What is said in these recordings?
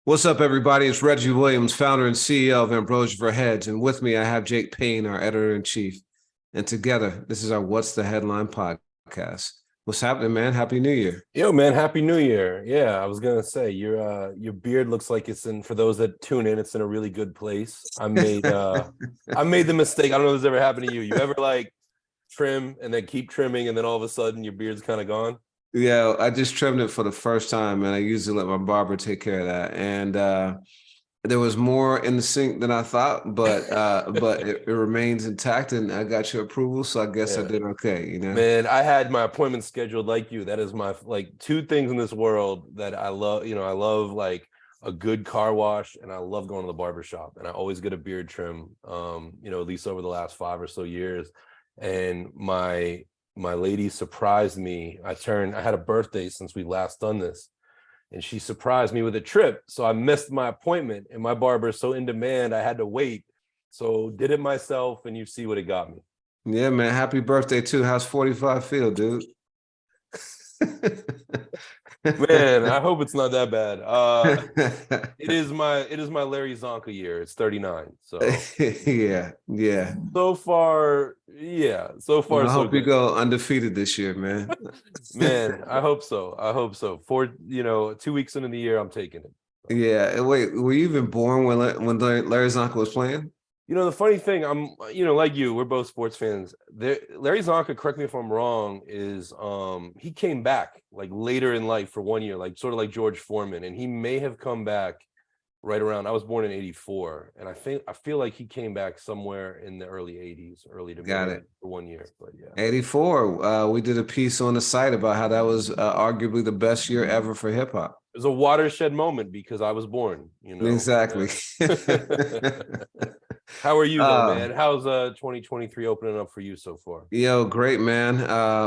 What's up, everybody? It's Reggie Williams, founder and CEO of Ambrosia for Heads. And with me, I have Jake Payne, our editor-in-chief. And together, this is our What's the Headline podcast. What's happening, man? Happy New Year. Yo, man, happy New Year. Yeah, I was gonna say your beard looks like it's in, for those that tune in, it's in a really good place. I made the mistake. I don't know if this ever happened to you. You ever like trim and then keep trimming and then all of a sudden your beard's kind of gone? Yeah, I just trimmed it for the first time, and I usually let my barber take care of that. And there was more in the sink than I thought, but it remains intact, and I got your approval, so I guess I did okay. Man, I had my appointment scheduled like you. That is my like two things in this world that I love. I love like a good car wash, and I love going to the barber shop. And I always get a beard trim. At least over the last 5 or so years. And my lady surprised me. I had a birthday since we last done this, and she surprised me with a trip. So I missed my appointment, and my barber is so in demand, I had to wait. So did it myself, and you see what it got me. Yeah, man. Happy birthday too. How's 45 feel, dude? Man, I hope it's not that bad. It is my Larry Zonka year. It's 39. So yeah. so far, Well, I so hope you good. go undefeated this year, man. Man, I hope so. For 2 weeks into the year, I'm taking it. Yeah. Wait, were you even born when Larry's uncle was playing? The funny thing, I'm, like you, we're both sports fans. Larry Zonka, correct me if I'm wrong, is he came back like later in life for 1 year, like sort of like George Foreman, and he may have come back right around. I was born in '84, and I feel like he came back somewhere in the early '80s, early to Got mid it. for 1 year. But yeah, '84. We did a piece on the site about how that was arguably the best year ever for hip hop. it was a watershed moment because I was born. Exactly. How are you though, man? How's 2023 opening up for you so far? Yo, great, man.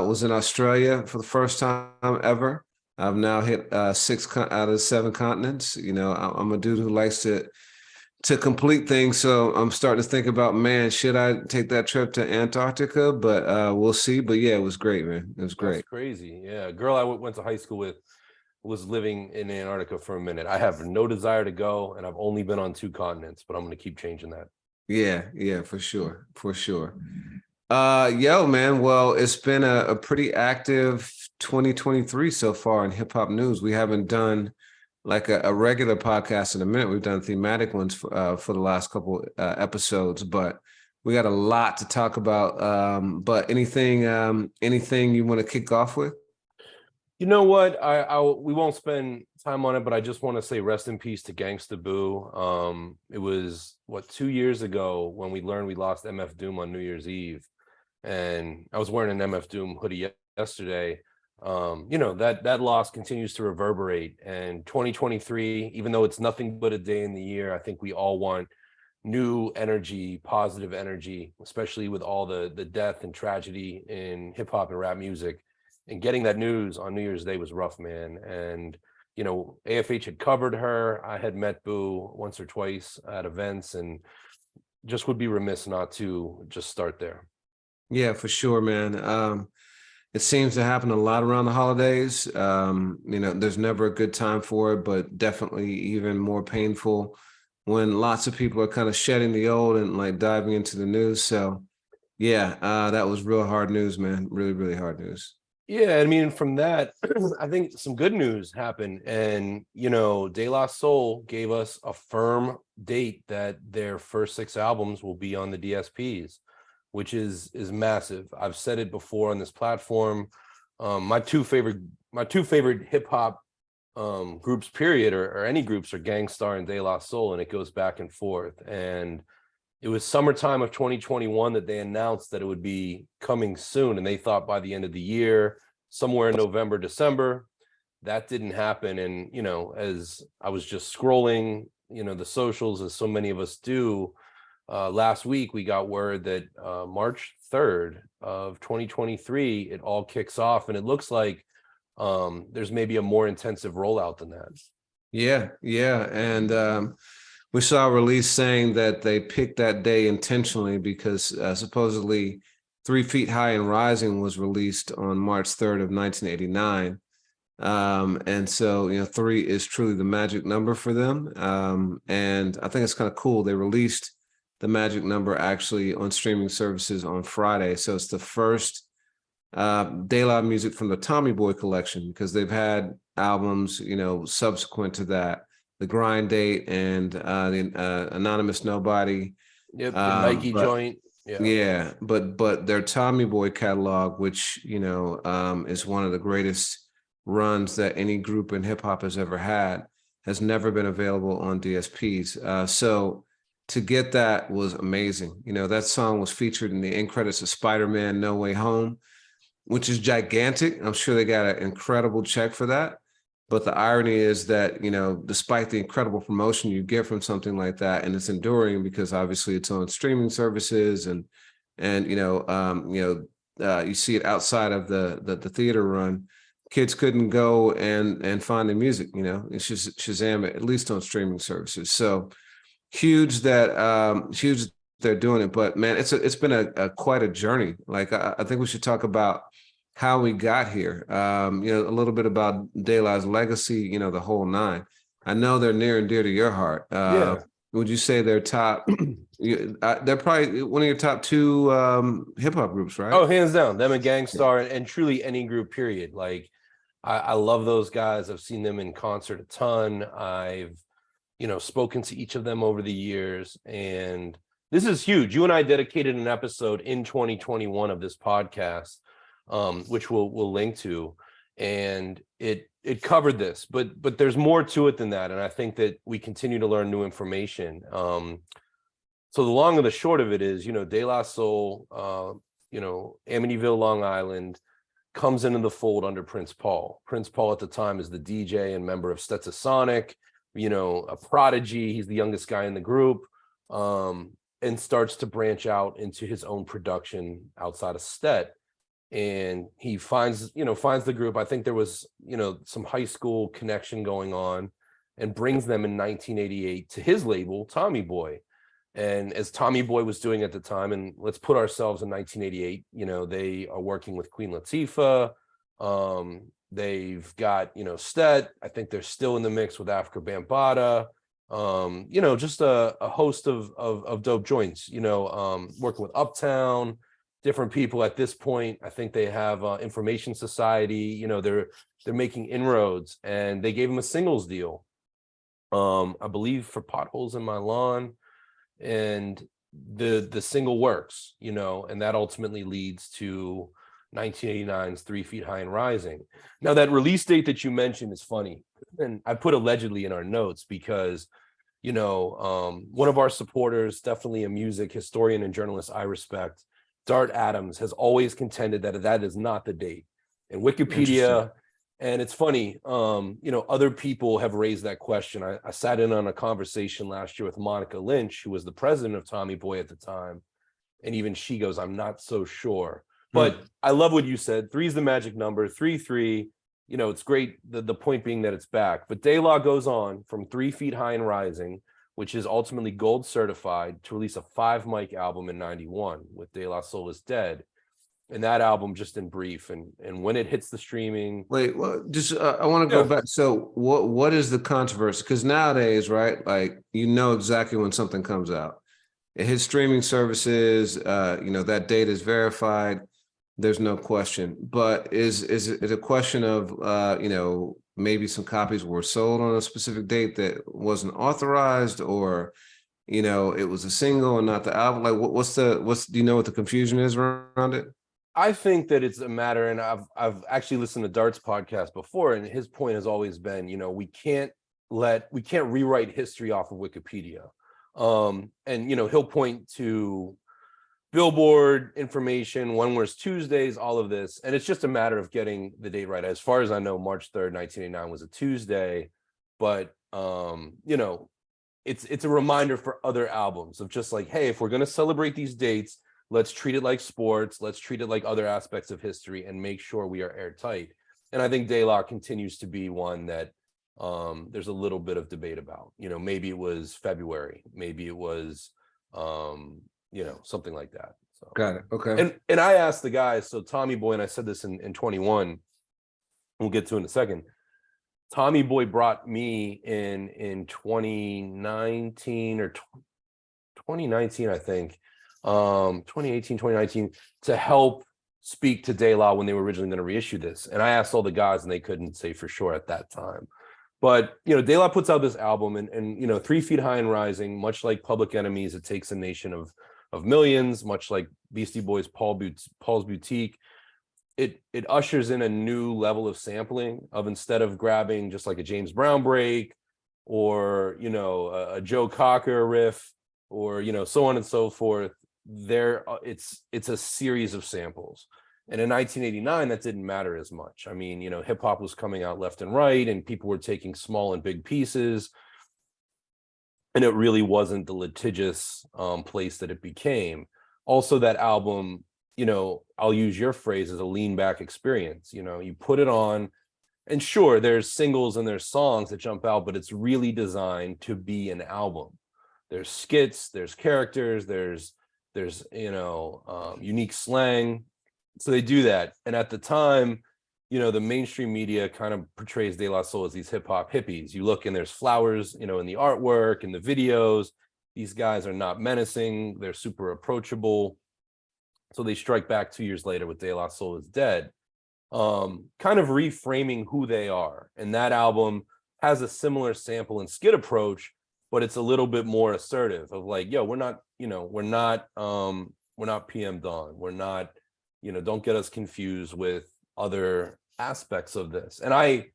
Was in Australia for the first time ever. I've now hit out of 7 continents. I'm a dude who likes to complete things, so I'm starting to think about, man, should I take that trip to Antarctica? But we'll see. But yeah, it was great, man. It was great. That's crazy. Yeah, a girl I went to high school with was living in Antarctica for a minute. I have no desire to go, and I've only been on 2 continents, but I'm going to keep changing that. Yeah, for sure. Yo, man. Well, it's been a pretty active 2023 so far in hip hop news. We haven't done like a regular podcast in a minute. We've done thematic ones for the last couple episodes, but we got a lot to talk about. But anything you want to kick off with? You know what? We won't spend time on it, but I just want to say rest in peace to Gangsta Boo. It was 2 years ago when we learned we lost MF Doom on New Year's Eve, and I was wearing an MF Doom hoodie yesterday. That loss continues to reverberate, and 2023, even though it's nothing but a day in the year, I think we all want new energy, positive energy, especially with all the death and tragedy in hip hop and rap music. And getting that news on New Year's Day was rough, man. And, AFH had covered her. I had met Boo once or twice at events, and just would be remiss not to just start there. Yeah, for sure, man. It seems to happen a lot around the holidays. There's never a good time for it, but definitely even more painful when lots of people are kind of shedding the old and like diving into the news. So yeah, that was real hard news, man. Really, really hard news. Yeah, I mean, from that, I think some good news happened. And, De La Soul gave us a firm date that their first 6 albums will be on the DSPs, which is massive. I've said it before on this platform. My two favorite hip hop groups, period, or any groups, are Gangstar and De La Soul, and it goes back and forth. And it was summertime of 2021 that they announced that it would be coming soon, and they thought by the end of the year, somewhere in November, December. That didn't happen. And, as I was just scrolling, the socials, as so many of us do, last week we got word that March 3rd of 2023, it all kicks off, and it looks like there's maybe a more intensive rollout than that. Yeah. And we saw a release saying that they picked that day intentionally because supposedly 3 Feet High and Rising was released on March 3rd of 1989. And so, 3 is truly the magic number for them. And I think it's kind of cool. They released the magic number actually on streaming services on Friday. So it's the first Laylaw music from the Tommy Boy collection, because they've had albums, subsequent to that, the Grind Date and the Anonymous Nobody. Yep, the Nike But joint. Yeah. yeah, but their Tommy Boy catalog, which is one of the greatest runs that any group in hip hop has ever had, has never been available on DSPs. So to get that was amazing. That song was featured in the end credits of Spider-Man: No Way Home, which is gigantic. I'm sure they got an incredible check for that. But the irony is that, despite the incredible promotion you get from something like that, and it's enduring because obviously it's on streaming services and you see it outside of the theater run, kids couldn't go and find the music, it's just Shazam it, at least on streaming services. So huge that they're doing it. But man, it's been a quite a journey. Like I think we should talk about how we got here. A little bit about Daylaw's legacy, the whole nine. I know they're near and dear to your heart. Yeah. Would you say they're top? They're probably one of your top 2 hip hop groups, right? Oh, hands down, them and Gangstar, and truly any group, period. Like, I love those guys. I've seen them in concert a ton. I've, spoken to each of them over the years, and this is huge. You and I dedicated an episode in 2021 of this podcast, which we'll link to, and it covered this, but there's more to it than that, and I think that we continue to learn new information. So the long and the short of it is, De La Soul, Amityville, Long Island, comes into the fold under Prince Paul. Prince Paul at the time is the DJ and member of Stetsasonic, a prodigy. He's the youngest guy in the group, and starts to branch out into his own production outside of Stet. And he finds the group. I think there was, some high school connection going on, and brings them in 1988 to his label, Tommy Boy. And as Tommy Boy was doing at the time, and let's put ourselves in 1988, they are working with Queen Latifah. They've got, Stet. I think they're still in the mix with Africa Bambaataa. Just a host of dope joints, working with Uptown, different people at this point. I think they have Information Society, they're making inroads, and they gave him a singles deal, I believe, for Potholes in My Lawn. And the single works, and that ultimately leads to 1989's 3 Feet High and Rising. Now, that release date that you mentioned is funny, and I put allegedly in our notes because, one of our supporters, definitely a music historian and journalist I respect, Dart Adams, has always contended that is not the date. And Wikipedia, and it's funny, other people have raised that question. I sat in on a conversation last year with Monica Lynch, who was the president of Tommy Boy at the time. And even she goes, I'm not so sure. But I love what you said. 3 is the magic number, 3-3. It's great. The point being that it's back. But Laylaw goes on from 3 Feet High and Rising, which is ultimately gold certified, to release a 5-mic album in 91 with De La Soul Is Dead. And that album, just in brief, and when it hits the streaming. Wait, well, just I want to go back. So what is the controversy? Because nowadays, right, like exactly when something comes out. It hits streaming services, that date is verified. There's no question. But is it a question of maybe some copies were sold on a specific date that wasn't authorized, or it was a single and not the album? Like do you know what the confusion is around it? I think that it's a matter, and I've actually listened to Dart's podcast before, and his point has always been, we can't rewrite history off of Wikipedia. And he'll point to Billboard information, One Worst Tuesdays, all of this, and it's just a matter of getting the date right. As far as I know, March 3rd, 1989 was a Tuesday, but it's a reminder for other albums of just like, hey, if we're going to celebrate these dates, let's treat it like sports. Let's treat it like other aspects of history and make sure we are airtight. And I think Laylaw continues to be one that there's a little bit of debate about. Maybe it was February, maybe it was, something like that. So got it. Okay. And I asked the guys, so Tommy Boy, and I said this in 21, we'll get to in a second. Tommy Boy brought me in 2019 or 2019, I think, 2018, 2019, to help speak to Laylaw when they were originally going to reissue this. And I asked all the guys, and they couldn't say for sure at that time. But, Laylaw puts out this album, and 3 Feet High and Rising, much like Public Enemy's, it takes a nation of millions, much like Beastie Boys' Paul's Boutique. It ushers in a new level of sampling of, instead of grabbing just like a James Brown break or, a Joe Cocker riff or, so on and so forth. It's a series of samples. And in 1989, that didn't matter as much. I mean, hip hop was coming out left and right, and people were taking small and big pieces. And it really wasn't the litigious place that it became. Also, that album, I'll use your phrase, as a lean back experience. You put it on, and sure, there's singles and there's songs that jump out, but it's really designed to be an album. There's skits, there's characters, there's unique slang. So they do that. And at the time, the mainstream media kind of portrays De La Soul as these hip hop hippies. You look and there's flowers, in the artwork and the videos. These guys are not menacing. They're super approachable. So they strike back 2 years later with De La Soul Is Dead, kind of reframing who they are. And that album has a similar sample and skit approach, but it's a little bit more assertive of like, yo, we're not PM Dawn. We're not, don't get us confused with other aspects of this. And I've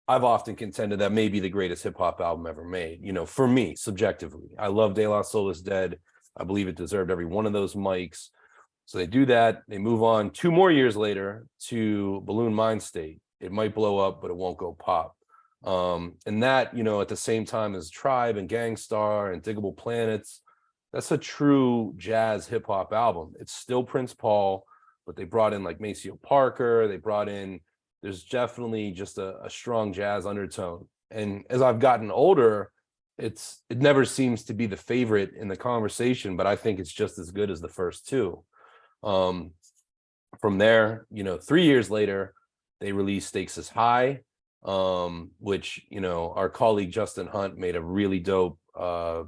often contended that may be the greatest hip hop album ever made, for me, subjectively. I love De La Soul Is Dead. I believe it deserved every one of those mics. So they do that. They move on 2 more years later to Balloon Mind State. It might blow up, but it won't go pop. And that, at the same time as Tribe and Gangstar and Diggable Planets, that's a true jazz hip hop album. It's still Prince Paul, but they brought in like Maceo Parker. There's definitely just a strong jazz undertone. And as I've gotten older, it never seems to be the favorite in the conversation, but I think it's just as good as the first 2. From there, 3 years later, they released Stakes is High, which, our colleague Justin Hunt made a really dope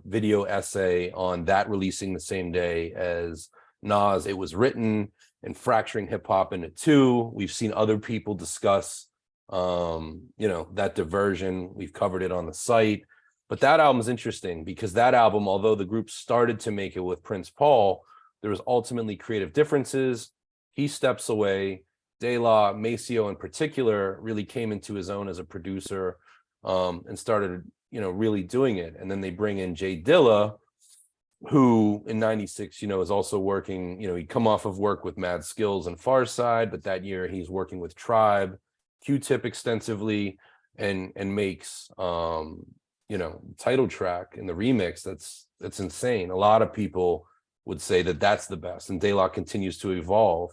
video essay on that, releasing the same day as Nas. It was written and fracturing hip hop into 2. We've seen other people discuss, that diversion. We've covered it on the site. But that album is interesting because that album, although the group started to make it with Prince Paul, there was ultimately creative differences. He steps away. De La, Maceo in particular, really came into his own as a producer, and started, really doing it. And then they bring in Jay Dilla, who in 96, is also working, he'd come off of work with Mad Skills and Farside, but that year he's working with Tribe, Q-Tip extensively, and makes, title track in the remix. That's insane. A lot of people would say that that's the best, and De La continues to evolve.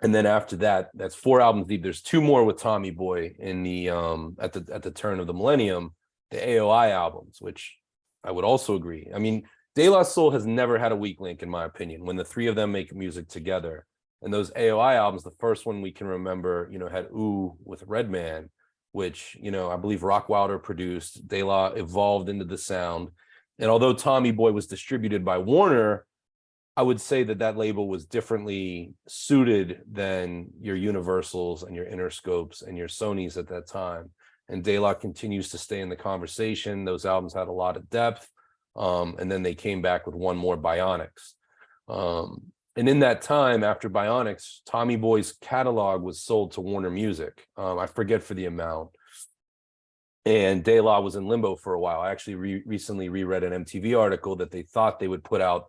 And then after that, that's 4 albums deep. There's 2 more with Tommy Boy in the at the turn of the millennium, the AOI albums, which I would also agree. I mean, De La Soul has never had a weak link, in my opinion, when the 3 of them make music together. And those AOI albums, the first one we can remember, had Ooh with Redman, which, I believe Rockwilder produced. De La evolved into the sound. And although Tommy Boy was distributed by Warner, I would say that label was differently suited than your Universals and your Interscopes and your Sonys at that time. And De La continues to stay in the conversation. Those albums had a lot of depth. And then they came back with one more, Bionics. And in that time, after Bionics, Tommy Boy's catalog was sold to Warner Music. I forget for the amount. And De La was in limbo for a while. I actually recently reread an MTV article that they thought they would put out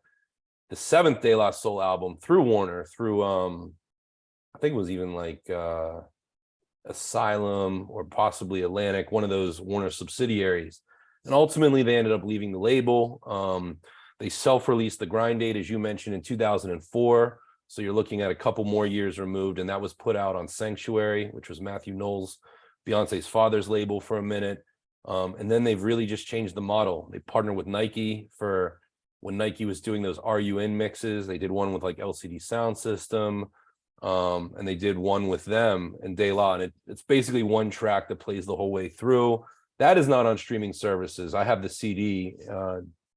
the 7th De La Soul album through Warner, through I think it was even like Asylum or possibly Atlantic, one of those Warner subsidiaries. And ultimately they ended up leaving the label. They self-released The Grind Date, as you mentioned, in 2004. So you're looking at a couple more years removed, and that was put out on Sanctuary, which was Matthew Knowles' Beyonce's father's label for a minute. And then they've really just changed the model. They partnered with Nike for when Nike was doing those RUN mixes. They did one with like LCD Sound System. and they did one with them and Laylaw, and it's basically one track that plays the whole way through. That is not on streaming services. I have the CD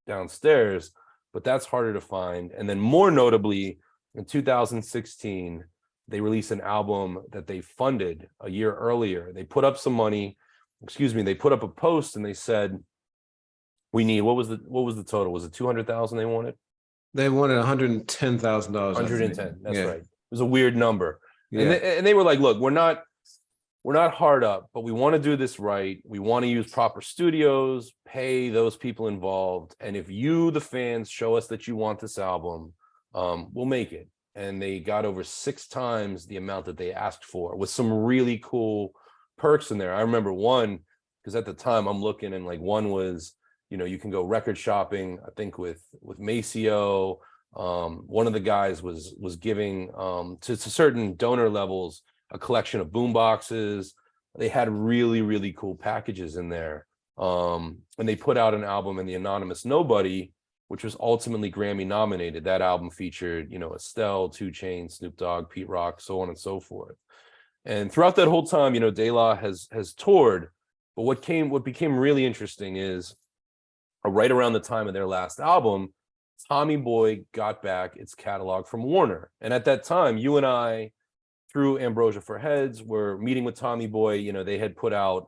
downstairs, but that's harder to find. And then more notably, in 2016, they released an album that they funded a year earlier. They put up some money, they put up a post and they said, we need, what was the total? Was it 200,000 they wanted? They wanted $110,000. 110. That's yeah. right. It was a weird number. Yeah. And they were like, look, we're not hard up, but we want to do this right. We want to use proper studios, pay those people involved. And if you, the fans, show us that you want this album, we'll make it. And they got over 6 times the amount that they asked for, with some really cool perks in there. I remember one, because at the time I'm looking, and like one was, you can go record shopping, I think with Maceo. One of the guys was giving to certain donor levels a collection of boom boxes. They had really, really cool packages in there. And they put out an album in the Anonymous Nobody, which was ultimately Grammy nominated. That album featured, Estelle, 2 Chainz, Snoop Dogg, Pete Rock, so on and so forth. And throughout that whole time, Laylaw has toured. But what became really interesting is right around the time of their last album, Tommy Boy got back its catalog from Warner. And at that time, you and I, through Ambrosia for Heads, were meeting with Tommy Boy. They had put out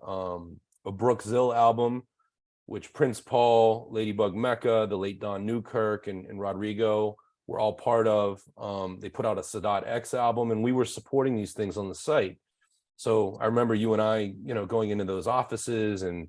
a Brooke Zill album, which Prince Paul, Ladybug Mecca, the late Don Newkirk, and Rodrigo were all part of. They put out a Sadat X album, and we were supporting these things on the site. So I remember you and I, going into those offices and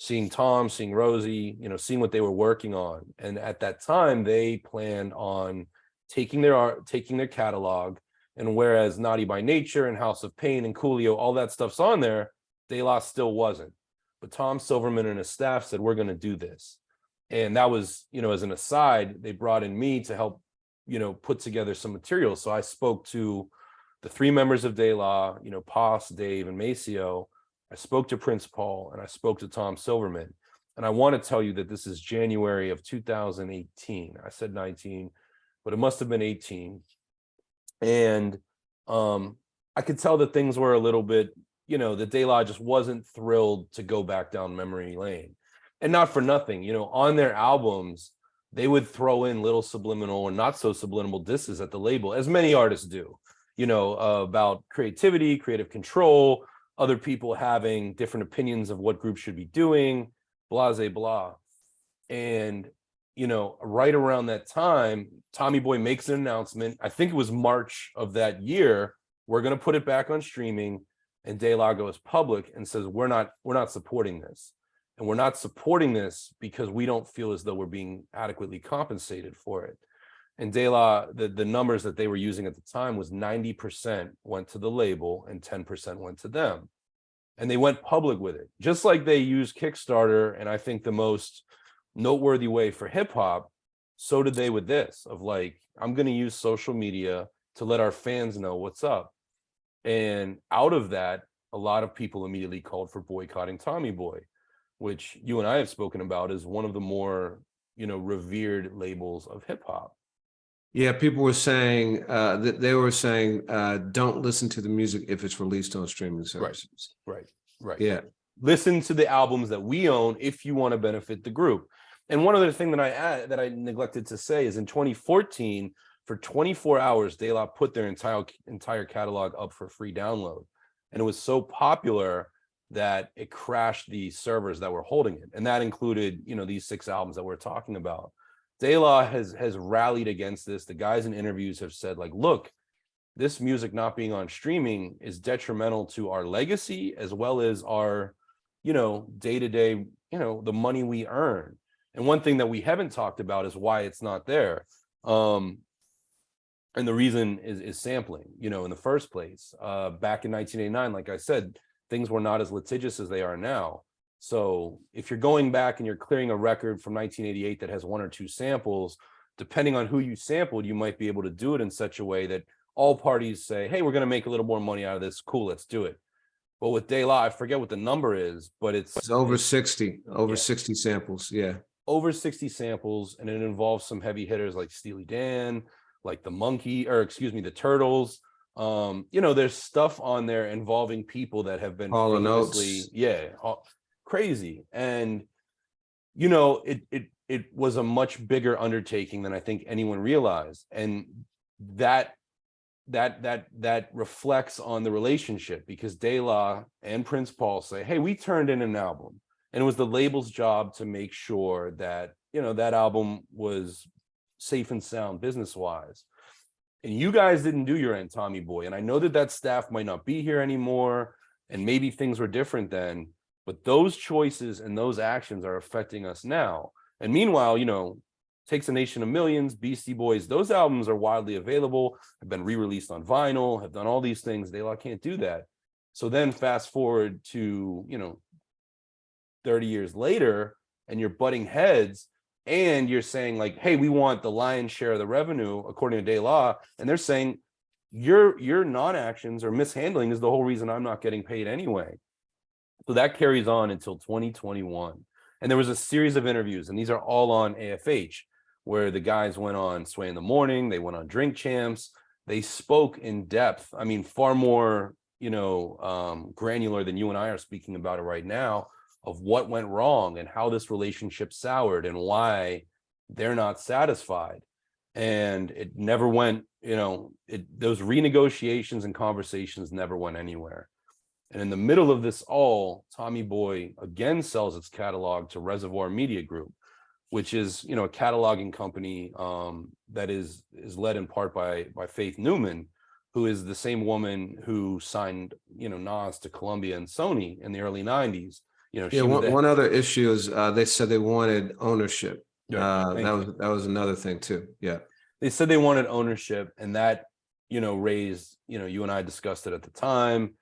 seeing Tom, seeing Rosie, seeing what they were working on. And at that time, they planned on taking their catalog, and whereas Naughty by Nature and House of Pain and Coolio, all that stuff's on there, Laylaw still wasn't. But Tom Silverman and his staff said, we're going to do this. And that was, as an aside, they brought in me to help, put together some material. So I spoke to the 3 members of Laylaw, Pos, Dave, and Maceo. I spoke to Prince Paul, and I spoke to Tom Silverman. And I want to tell you that this is January of 2018. I said 19, but it must have been 18. And I could tell that things were a little bit, that Laylaw just wasn't thrilled to go back down memory lane. And not for nothing, on their albums, they would throw in little subliminal or not so subliminal disses at the label, as many artists do, about creativity, creative control, other people having different opinions of what groups should be doing, blah, blah, blah. And, right around that time, Tommy Boy makes an announcement. I think it was March of that year. We're going to put it back on streaming. And Laylaw goes public and says, we're not supporting this. And we're not supporting this because we don't feel as though we're being adequately compensated for it. And Laylaw, the numbers that they were using at the time was 90% went to the label and 10% went to them. And they went public with it, just like they used Kickstarter. And I think the most noteworthy way for hip hop, so did they with this, of like, I'm going to use social media to let our fans know what's up. And out of that, a lot of people immediately called for boycotting Tommy Boy, which you and I have spoken about as one of the more, revered labels of hip hop. Yeah, people were saying that they were saying don't listen to the music if it's released on streaming services. Right. Yeah. Listen to the albums that we own if you want to benefit the group. And one other thing that I neglected to say is in 2014, for 24 hours, Laylaw put their entire catalog up for free download. And it was so popular that it crashed the servers that were holding it. And that included, these 6 albums that we're talking about. Laylaw has rallied against this. The guys in interviews have said, like, look, this music not being on streaming is detrimental to our legacy as well as our, day-to-day, the money we earn. And one thing that we haven't talked about is why it's not there. And the reason is sampling, in the first place. Back in 1989, like I said, things were not as litigious as they are now. So if you're going back and you're clearing a record from 1988 that has 1 or 2 samples, depending on who you sampled, you might be able to do it in such a way that all parties say, hey, we're going to make a little more money out of this. Cool, let's do it. But with Laylaw, I forget what the number is, but it's over 60 samples. Yeah. Over 60 samples. And it involves some heavy hitters like Steely Dan, like the Turtles. There's stuff on there involving people that have been Hall and famously, Oates. crazy. And, it was a much bigger undertaking than I think anyone realized. And that reflects on the relationship, because Laylaw and Prince Paul say, hey, we turned in an album, and it was the label's job to make sure that, that album was safe and sound business wise. And you guys didn't do your end, Tommy Boy. And I know that staff might not be here anymore, and maybe things were different then, but those choices and those actions are affecting us now. And meanwhile, Takes a Nation of Millions, Beastie Boys, those albums are widely available, have been re-released on vinyl, have done all these things. They can't do that. So then fast forward to, 30 years later, and you're butting heads, and you're saying like, hey, we want the lion's share of the revenue according to Laylaw, and they're saying your non-actions or mishandling is the whole reason I'm not getting paid anyway. So that carries on until 2021. And there was a series of interviews, and these are all on AFH, where the guys went on Sway in the Morning, they went on Drink Champs, they spoke in depth. I mean, far more, granular than you and I are speaking about it right now, of what went wrong and how this relationship soured and why they're not satisfied. And it never went, those renegotiations and conversations never went anywhere. And in the middle of this all, Tommy Boy again sells its catalog to Reservoir Media Group, which is, a cataloging company that is led in part by Faith Newman, who is the same woman who signed, Nas to Columbia and Sony in the early 90s. One other issue is they said they wanted ownership. That was another thing too. Yeah. They said they wanted ownership, and that, raised, you and I discussed it at the time,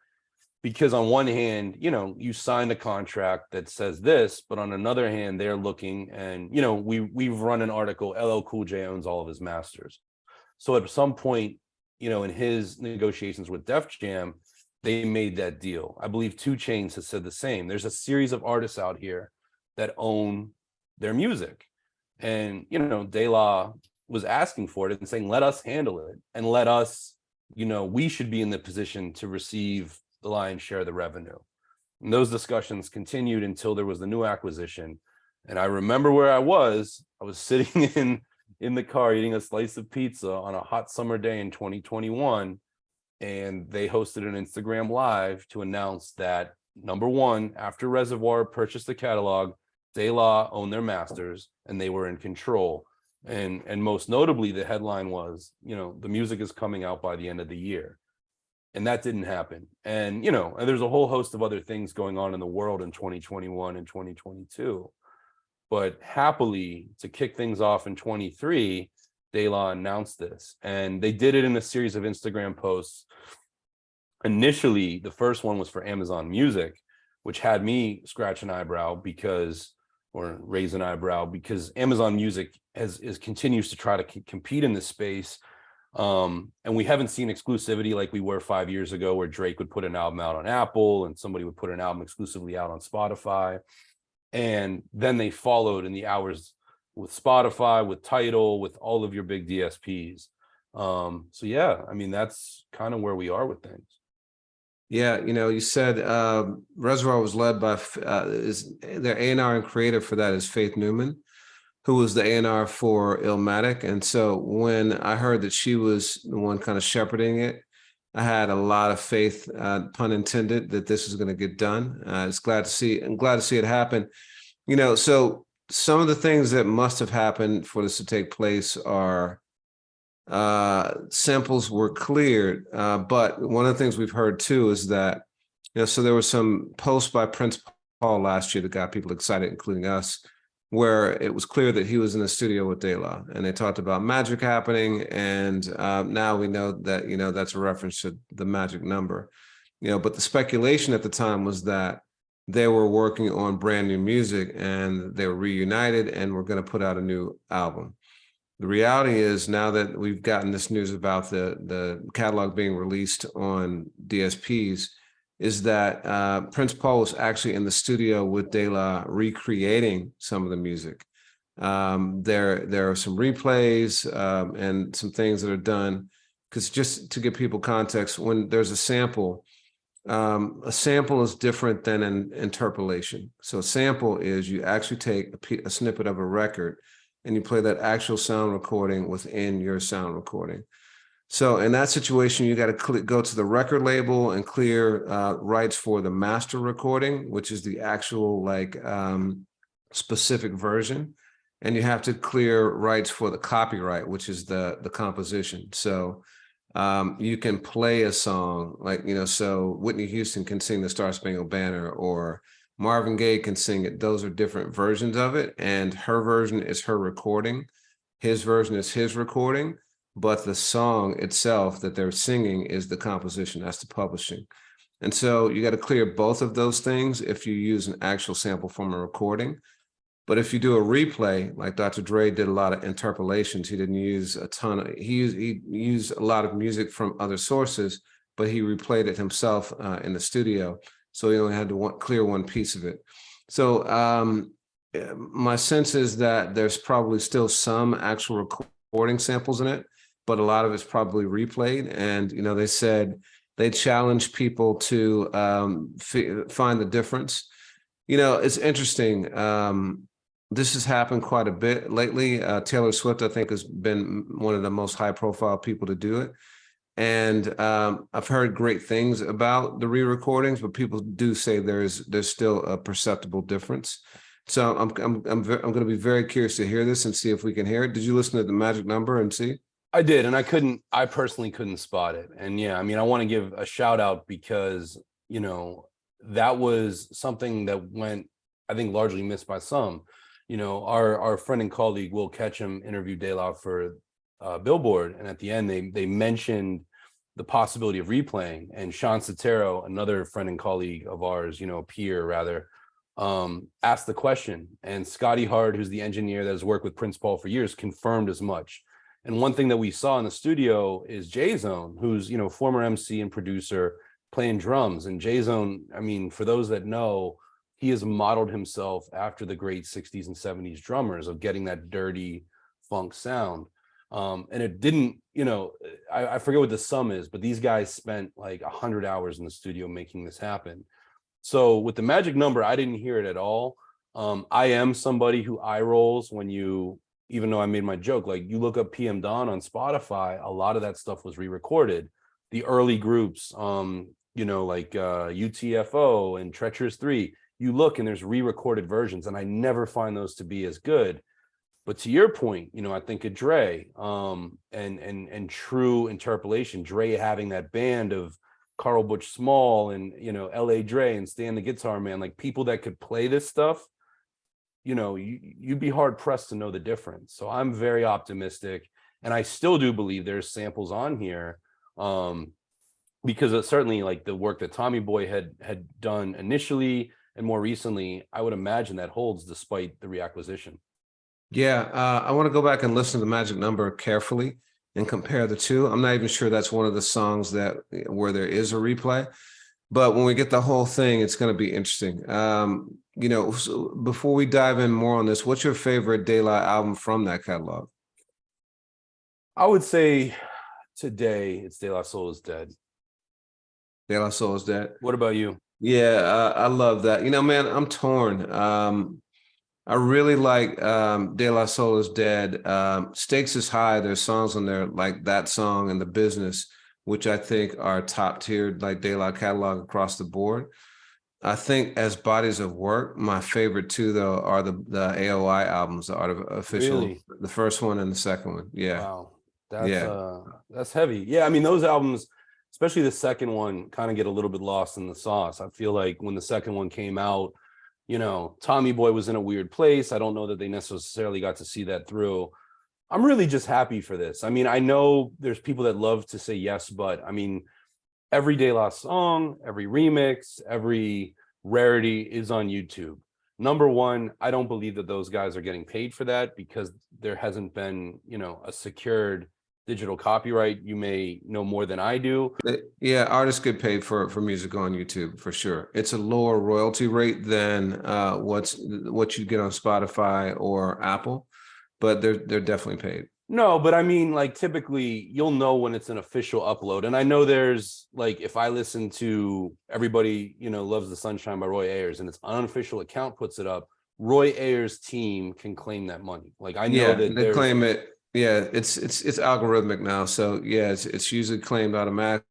because on one hand, you signed a contract that says this, but on another hand, they're looking, and, we've run an article, LL Cool J owns all of his masters. So at some point, in his negotiations with Def Jam, they made that deal. I believe 2 Chainz has said the same. There's a series of artists out here that own their music. And, Laylaw was asking for it and saying, let us handle it, and let us, we should be in the position to receive the lion's share of the revenue. And those discussions continued until there was the new acquisition. And I remember where I was sitting in the car eating a slice of pizza on a hot summer day in 2021. And they hosted an Instagram live to announce that, number one, after Reservoir purchased the catalog, Laylaw owned their masters and they were in control. And most notably, the headline was, the music is coming out by the end of the year. And that didn't happen. And, and there's a whole host of other things going on in the world in 2021 and 2022. But happily, to kick things off in 23, Laylaw announced this, and they did it in a series of Instagram posts. Initially, the first one was for Amazon Music, which had me scratch an eyebrow or raise an eyebrow, because Amazon Music continues to try to compete in this space. And we haven't seen exclusivity like we were 5 years ago, where Drake would put an album out on Apple and somebody would put an album exclusively out on Spotify. And then they followed in the hours with Spotify, with Tidal, with all of your big DSPs. So yeah, I mean, that's kind of where we are with things. Yeah, you said Reservoir was led by their A&R and creator for that is Faith Newman, who was the A&R for Illmatic. And so when I heard that she was the one kind of shepherding it, I had a lot of faith, pun intended, that this was going to get done. I'm glad to see it happen. So some of the things that must have happened for this to take place are samples were cleared. But one of the things we've heard too is that, so there was some posts by Prince Paul last year that got people excited, including us, where it was clear that he was in the studio with Laylaw, and they talked about magic happening. And now we know that, that's a reference to the magic number, but the speculation at the time was that they were working on brand new music and they were reunited and were going to put out a new album. The reality is, now that we've gotten this news about the catalog being released on DSPs, is that Prince Paul was actually in the studio with Laylaw recreating some of the music. There are some replays and some things that are done because just to give people context, when there's a sample is different than an interpolation. So a sample is you actually take a snippet of a record and you play that actual sound recording within your sound recording. So in that situation, you got to go to the record label and clear rights for the master recording, which is the actual specific version. And you have to clear rights for the copyright, which is the composition. So you can play a song so Whitney Houston can sing the Star Spangled Banner, or Marvin Gaye can sing it. Those are different versions of it. And her version is her recording. His version is his recording. But the song itself that they're singing is the composition. That's the publishing. And so you got to clear both of those things if you use an actual sample from a recording. But if you do a replay, like Dr. Dre did a lot of interpolations, he didn't use a ton of, he used a lot of music from other sources, but he replayed it himself in the studio. So he only had to clear one piece of it. So my sense is that there's probably still some actual recording samples in it, but a lot of it's probably replayed. And, they said they challenged people to find the difference. It's interesting. This has happened quite a bit lately. Taylor Swift, I think, has been one of the most high-profile people to do it. And I've heard great things about the re-recordings, but people do say there's still a perceptible difference. So I'm going to be very curious to hear this and see if we can hear it. Did you listen to the Magic Number and see? I did, and I personally couldn't spot it. And yeah, I mean, I want to give a shout out because, that was something that went, I think, largely missed by some. Our friend and colleague Will Ketchum interviewed Laylaw for Billboard, and at the end they mentioned the possibility of replaying. And Sean Sotero, another friend and colleague of ours, peer rather, asked the question. And Scotty Hard, who's the engineer that has worked with Prince Paul for years, confirmed as much. And one thing that we saw in the studio is J-Zone, who's former MC and producer, playing drums. And J-Zone, I mean, for those that know, he has modeled himself after the great 60s and 70s drummers of getting that dirty funk sound. And it didn't, I forget what the sum is, but these guys spent like 100 hours in the studio making this happen. So with the Magic Number, I didn't hear it at all. I am somebody who eye rolls when even though I made my joke, like you look up PM Dawn on Spotify, a lot of that stuff was re-recorded. The early groups, like UTFO and Treacherous 3, you look and there's re-recorded versions, and I never find those to be as good. But to your point, I think of Dre and true interpolation, Dre having that band of Carl Butch Small and, L.A. Dre and Stan the Guitar Man, like people that could play this stuff, you'd be hard pressed to know the difference. So I'm very optimistic, and I still do believe there's samples on here because it's certainly like the work that Tommy Boy had done initially. And more recently, I would imagine that holds despite the reacquisition. Yeah, I want to go back and listen to the Magic Number carefully and compare the two. I'm not even sure that's one of the songs where there is a replay. But when we get the whole thing, it's going to be interesting. So before we dive in more on this, what's your favorite De La album from that catalog? I would say today it's De La Soul is Dead. De La Soul is Dead. What about you? Yeah, I love that. Man, I'm torn. I really like De La Soul is Dead. Stakes is High. There's songs on there like that song and The Business, which I think are top tiered, like De La catalog across the board. I think as bodies of work, my favorite two though are the AOI albums, the Art of Official, Really? the first one and the second one. Yeah. Wow. That's heavy. Yeah, I mean those albums, especially the second one, kind of get a little bit lost in the sauce. I feel like when the second one came out, Tommy Boy was in a weird place. I don't know that they necessarily got to see that through. I'm really just happy for this. I mean, I know there's people that love to say yes, but I mean, every De La song, every remix, every rarity is on YouTube. Number one, I don't believe that those guys are getting paid for that because there hasn't been, a secured digital copyright. You may know more than I do. Yeah, artists get paid for music on YouTube for sure. It's a lower royalty rate than what you get on Spotify or Apple, but they're definitely paid. No, but I mean, like, typically you'll know when it's an official upload. And I know there's like, if I listen to Everybody, Loves the Sunshine by Roy Ayers and its unofficial account puts it up, Roy Ayers' team can claim that money. Like, I know Yeah, that they there's, claim it. Yeah, it's algorithmic now. So yeah, it's usually claimed automatically.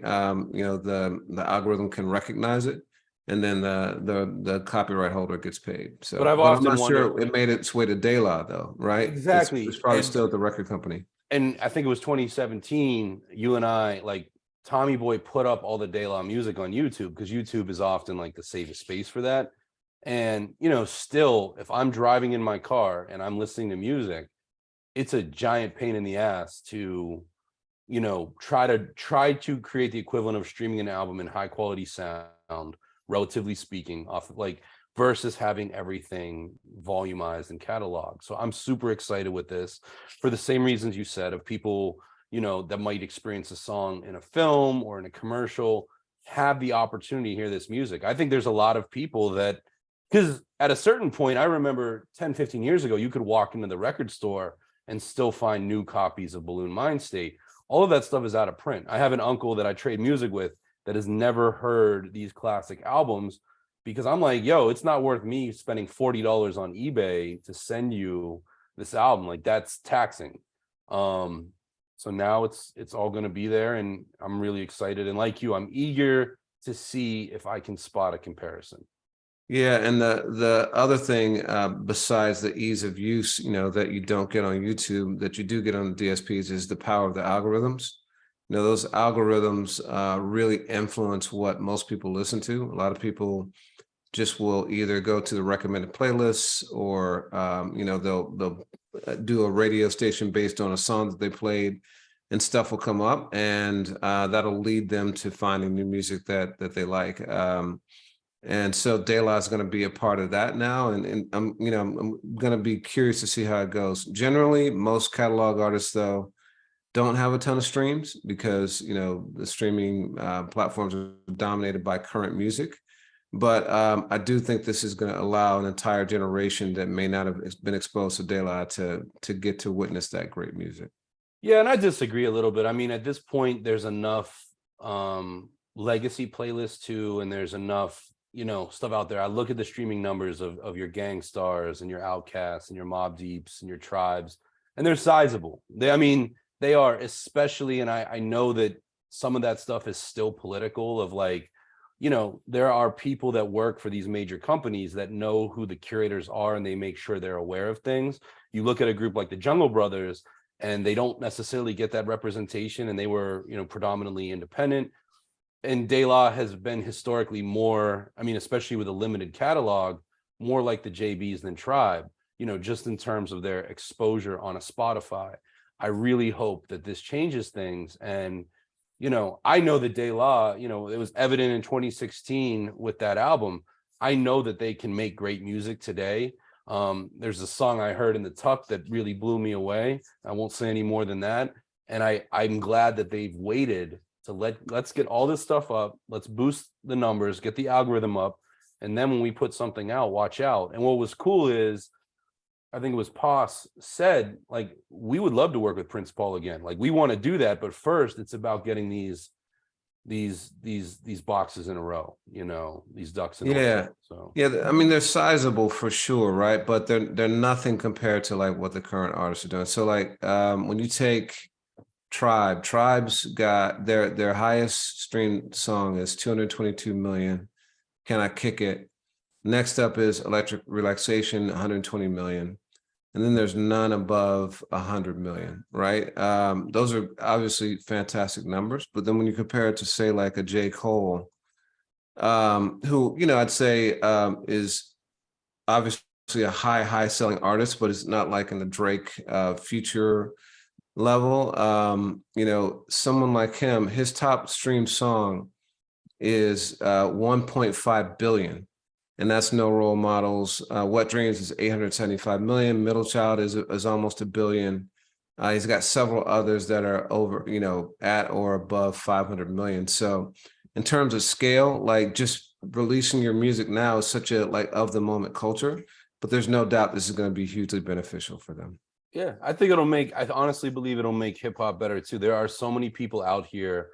The algorithm can recognize it, and then the copyright holder gets paid. but So, I've but I'm often not wondered, sure it made its way to Laylaw though, right? It's exactly. probably still the record company. And I think it was 2017, you and I, like, Tommy Boy put up all the Laylaw music on YouTube because YouTube is often like the safest space for that. And, still, if I'm driving in my car and I'm listening to music, it's a giant pain in the ass to, try to create the equivalent of streaming an album in high quality sound, relatively speaking, off like versus having everything volumized and cataloged. So I'm super excited with this for the same reasons you said, of people, that might experience a song in a film or in a commercial, have the opportunity to hear this music. I think there's a lot of people that, because at a certain point, I remember 10, 15 years ago, you could walk into the record store and still find new copies of Balloon Mind State. All of that stuff is out of print. I have an uncle that I trade music with that has never heard these classic albums, because I'm like, yo, it's not worth me spending $40 on eBay to send you this album. Like, that's taxing. So now it's all going to be there, and I'm really excited. And like you, I'm eager to see if I can spot a comparison. Yeah, and the other thing besides the ease of use, that you don't get on YouTube, that you do get on the DSPs is the power of the algorithms. Those algorithms really influence what most people listen to. A lot of people just will either go to the recommended playlists, or they'll do a radio station based on a song that they played, and stuff will come up, and that'll lead them to finding new music that they like. And so Laylaw is going to be a part of that now, and I'm going to be curious to see how it goes. Generally, most catalog artists though don't have a ton of streams because the streaming platforms are dominated by current music. But I do think this is going to allow an entire generation that may not have been exposed to Laylaw to get to witness that great music. Yeah, and I disagree a little bit. I mean, at this point, there's enough legacy playlists too, and there's enough, stuff out there. I look at the streaming numbers of your Gang Stars and your Outcasts and your Mob Deeps and your Tribes, and they're sizable. They are, especially, and I know that some of that stuff is still political, of like, there are people that work for these major companies that know who the curators are, and they make sure they're aware of things. You look at a group like the Jungle Brothers, and they don't necessarily get that representation, and they were, predominantly independent. And Laylaw has been historically more, especially with a limited catalog, more like the JBs than Tribe, just in terms of their exposure on a Spotify. I really hope that this changes things. And, I know that Laylaw, it was evident in 2016 with that album. I know that they can make great music today. There's a song I heard in the Tuck that really blew me away. I won't say any more than that. And I'm glad that they've waited to let's get all this stuff up. Let's boost the numbers, get the algorithm up. And then when we put something out, watch out. And what was cool is, I think it was Poss said, like, we would love to work with Prince Paul again. Like, we want to do that, but first it's about getting these boxes in a row, these ducks in a row. Yeah. So Yeah, they're sizable for sure, right? But they're nothing compared to like what the current artists are doing. So like when you take Tribe's got their highest streamed song is 222 million. Can I Kick It? Next up is Electric Relaxation, 120 million. And then there's none above 100 million, right? Those are obviously fantastic numbers. But then when you compare it to, say, like a J. Cole, who, I'd say is obviously a high selling artist, but it's not like in the Drake future level. Someone like him, his top streamed song is 1.5 billion. And that's No Role Models. Wet Dreams is 875 million. Middle Child is almost a billion. He's got several others that are over, at or above 500 million. So in terms of scale, like, just releasing your music now is such a like of the moment culture, but there's no doubt this is going to be hugely beneficial for them. Yeah, I honestly believe it'll make hip hop better too. There are so many people out here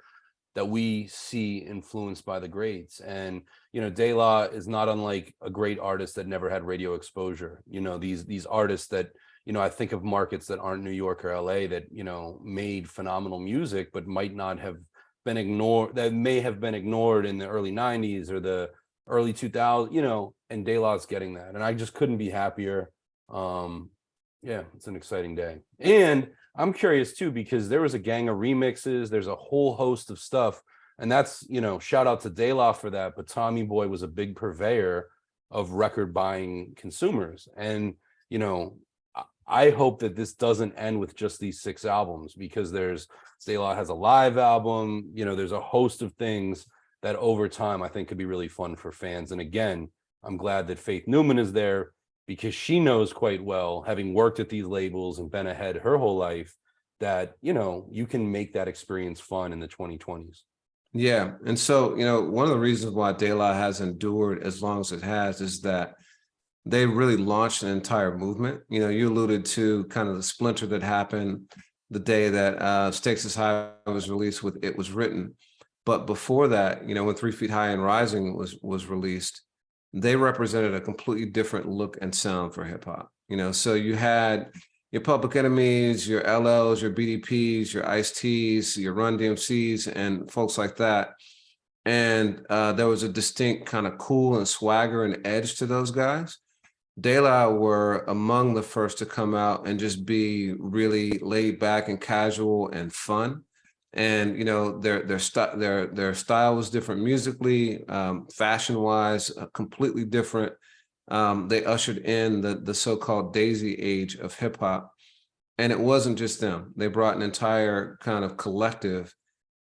that we see influenced by the greats. And, Laylaw is not unlike a great artist that never had radio exposure. These artists that, I think of markets that aren't New York or LA that, made phenomenal music, but might not have been ignored, that may have been ignored in the early 90s or the early 2000s, and Daylaw's getting that. And I just couldn't be happier. Yeah, it's an exciting day. And I'm curious too, because there was a gang of remixes, there's a whole host of stuff. And that's, shout out to Laylaw for that. But Tommy Boy was a big purveyor of record buying consumers. And, I hope that this doesn't end with just these 6 albums, because Laylaw has a live album, there's a host of things that over time I think could be really fun for fans. And again, I'm glad that Faith Newman is there, because she knows quite well, having worked at these labels and been ahead her whole life, that, you can make that experience fun in the 2020s. Yeah. And so, one of the reasons why De La has endured as long as it has is that they really launched an entire movement. You alluded to kind of the splinter that happened the day that Stakes is High was released with It Was Written. But before that, when 3 Feet High and Rising was released, they represented a completely different look and sound for hip hop. So you had your Public Enemies, your LLs, your BDPs, your Ice-Ts, your Run DMCs, and folks like that. And there was a distinct kind of cool and swagger and edge to those guys. De La were among the first to come out and just be really laid back and casual and fun. And their style was different musically, fashion wise, completely different. They ushered in the so-called Daisy Age of hip hop, and it wasn't just them. They brought an entire kind of collective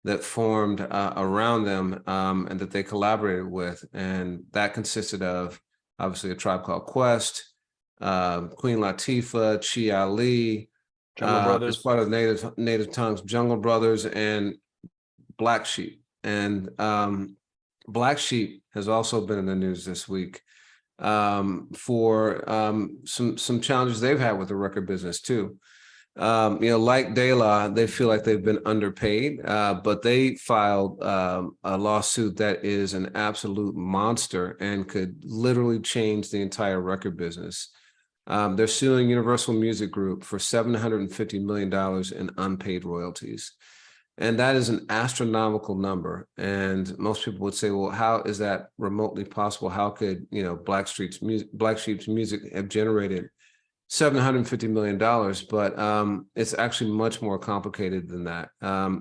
that formed around them, and that they collaborated with, and that consisted of obviously A Tribe Called Quest, Queen Latifah, Chi Ali, Jungle Brothers. as part of Native Tongues, Jungle Brothers, and Black Sheep. And Black Sheep has also been in the news this week for some challenges they've had with the record business too. Like De La, they feel like they've been underpaid, but they filed a lawsuit that is an absolute monster and could literally change the entire record business. They're suing Universal Music Group for $750 million in unpaid royalties. And that is an astronomical number. And most people would say, well, how is that remotely possible? How could, Black Sheep's music have generated $750 million? But it's actually much more complicated than that.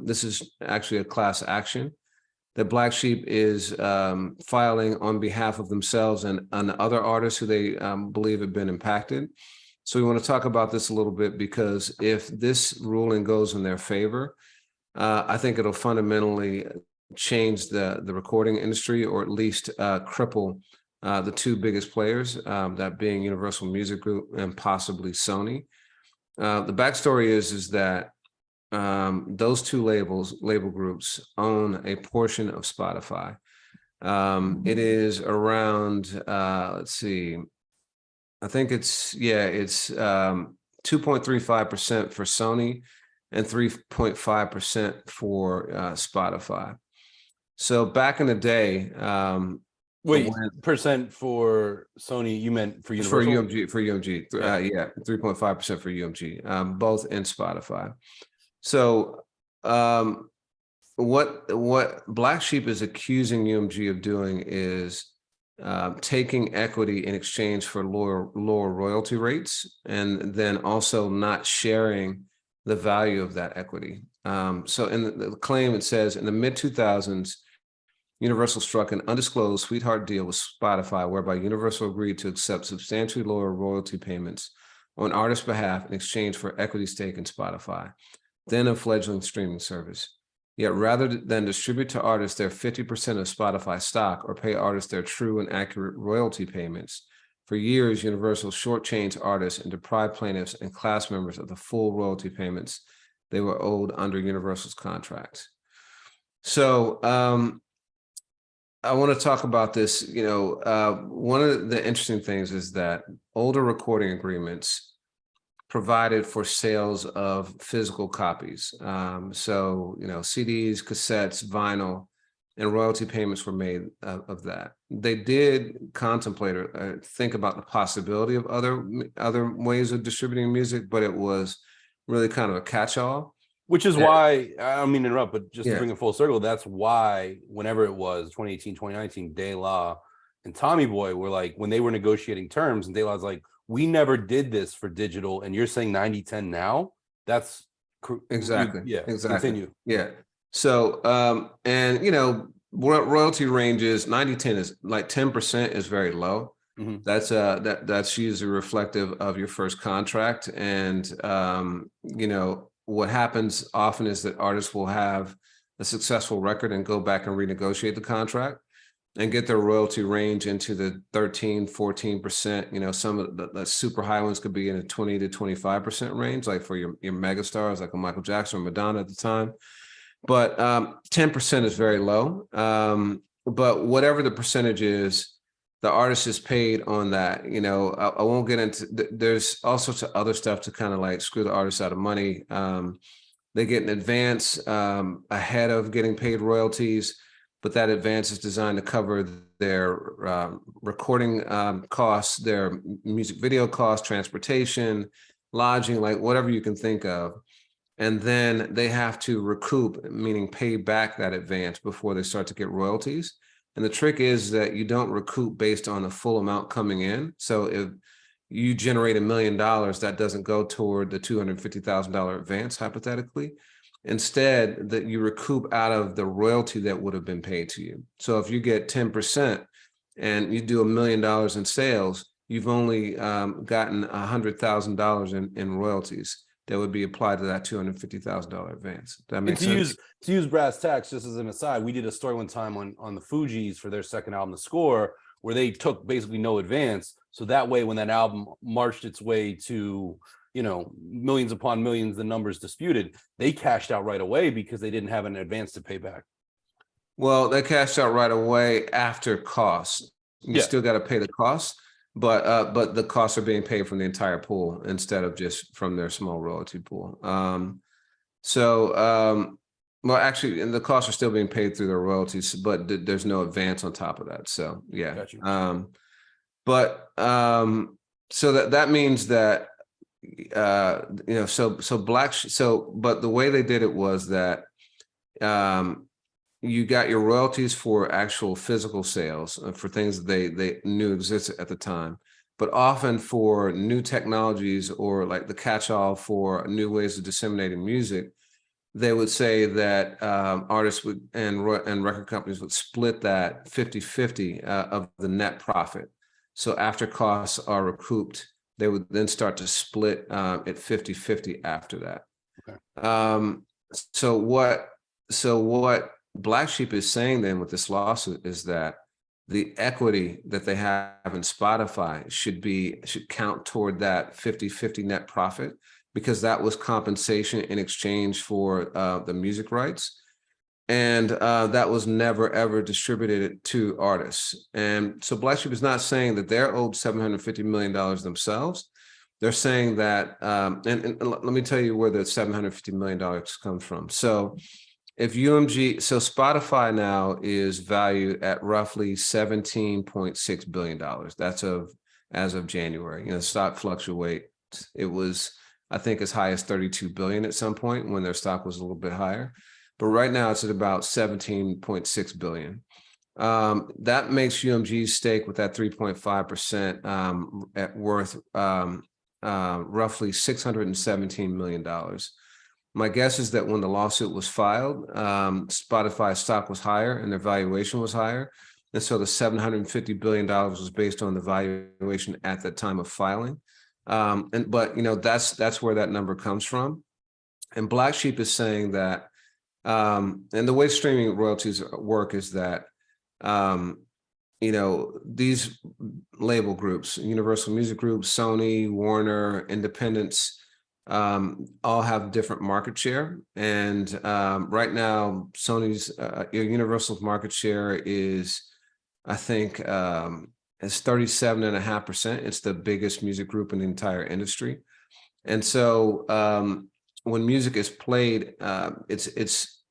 This is actually a class action that Black Sheep is filing on behalf of themselves and other artists who they believe have been impacted. So we want to talk about this a little bit, because if this ruling goes in their favor, I think it'll fundamentally change the recording industry, or at least cripple the 2 biggest players, that being Universal Music Group and possibly Sony. The backstory is that those 2 label groups own a portion of Spotify. It is around, let's see, I think it's 2.35% for Sony and 3.5% for Spotify. So back in the day, wait, percent for Sony? You meant for Universal? For UMG, 3.5% for UMG, both in Spotify. So what Black Sheep is accusing UMG of doing is taking equity in exchange for lower royalty rates, and then also not sharing the value of that equity. So in the claim, it says, in the mid-2000s, Universal struck an undisclosed sweetheart deal with Spotify, whereby Universal agreed to accept substantially lower royalty payments on artists' behalf in exchange for equity stake in Spotify, then a fledgling streaming service. Yet rather than distribute to artists their 50% of Spotify stock or pay artists their true and accurate royalty payments, for years, Universal shortchanged artists and deprived plaintiffs and class members of the full royalty payments they were owed under Universal's contracts. So I want to talk about this. One of the interesting things is that older recording agreements provided for sales of physical copies. So, CDs, cassettes, vinyl, and royalty payments were made of that. They did contemplate or think about the possibility of other ways of distributing music, but it was really kind of a catch-all. Which is why, I don't mean to interrupt, but just to Yeah. bring it full circle, that's why whenever it was 2018, 2019, Laylaw and Tommy Boy were like, when they were negotiating terms, and Daylaw's like, we never did this for digital, and you're saying 90-10 now? That's Exactly. yeah, Exactly. continue. Yeah. So, and royalty ranges 90-10 is like 10% is very low. Mhm. That's usually reflective of your first contract. And what happens often is that artists will have a successful record and go back and renegotiate the contract and get their royalty range into the 13-14%. Some of the super high ones could be in a 20 to 25% range, like for your mega stars like a Michael Jackson or Madonna at the time. But 10% is very low. But whatever the percentage is, the artist is paid on that. I won't get into, there's all sorts of other stuff to kind of like screw the artist out of money. They get an advance ahead of getting paid royalties, but that advance is designed to cover their recording costs, their music video costs, transportation, lodging, like whatever you can think of. And then they have to recoup, meaning pay back that advance before they start to get royalties. And the trick is that you don't recoup based on the full amount coming in. So if you generate $1 million, that doesn't go toward the $250,000 advance, hypothetically. Instead, that you recoup out of the royalty that would have been paid to you. So if you get 10% and you do $1 million in sales, you've only gotten $100,000 in royalties that would be applied to that $250,000 advance. That makes sense. To use brass tacks, just as an aside, we did a story one time on the Fugees for their second album, The Score, where they took basically no advance. So that way, when that album marched its way to, millions upon millions, the numbers disputed, they cashed out right away because they didn't have an advance to pay back. Well, they cashed out right away after costs. You still got to pay the costs, but the costs are being paid from the entire pool instead of just from their small royalty pool. Well, actually, and the costs are still being paid through their royalties, but there's no advance on top of that. So yeah. Got you. So that means that but the way they did it was that you got your royalties for actual physical sales for things that they knew existed at the time, but often for new technologies or like the catch-all for new ways of disseminating music, they would say that artists would and record companies would split that 50-50 of the net profit. So after costs are recouped, they would then start to split at 50-50 after that. Okay. So what Black Sheep is saying then with this lawsuit is that the equity that they have in Spotify should count toward that 50-50 net profit, because that was compensation in exchange for the music rights. And that was never, ever distributed to artists. And so Black Sheep is not saying that they're owed $750 million themselves. They're saying that, and let me tell you where the $750 million comes from. So if so Spotify now is valued at roughly $17.6 billion. That's as of January. The stock fluctuates. It was, I think, as high as 32 billion at some point when their stock was a little bit higher. But right now it's at about 17.6 billion. That makes UMG's stake with that 3.5% at worth roughly $617 million. My guess is that when the lawsuit was filed, Spotify's stock was higher and their valuation was higher. And so the $750 billion was based on the valuation at the time of filing. But that's where that number comes from. And Black Sheep is saying that, and the way streaming royalties work is that, these label groups, Universal Music Group, Sony, Warner, independents, all have different market share. And right now, Sony's Universal's market share is, I think, it's 37.5%. It's the biggest music group in the entire industry. And so when music is played, it's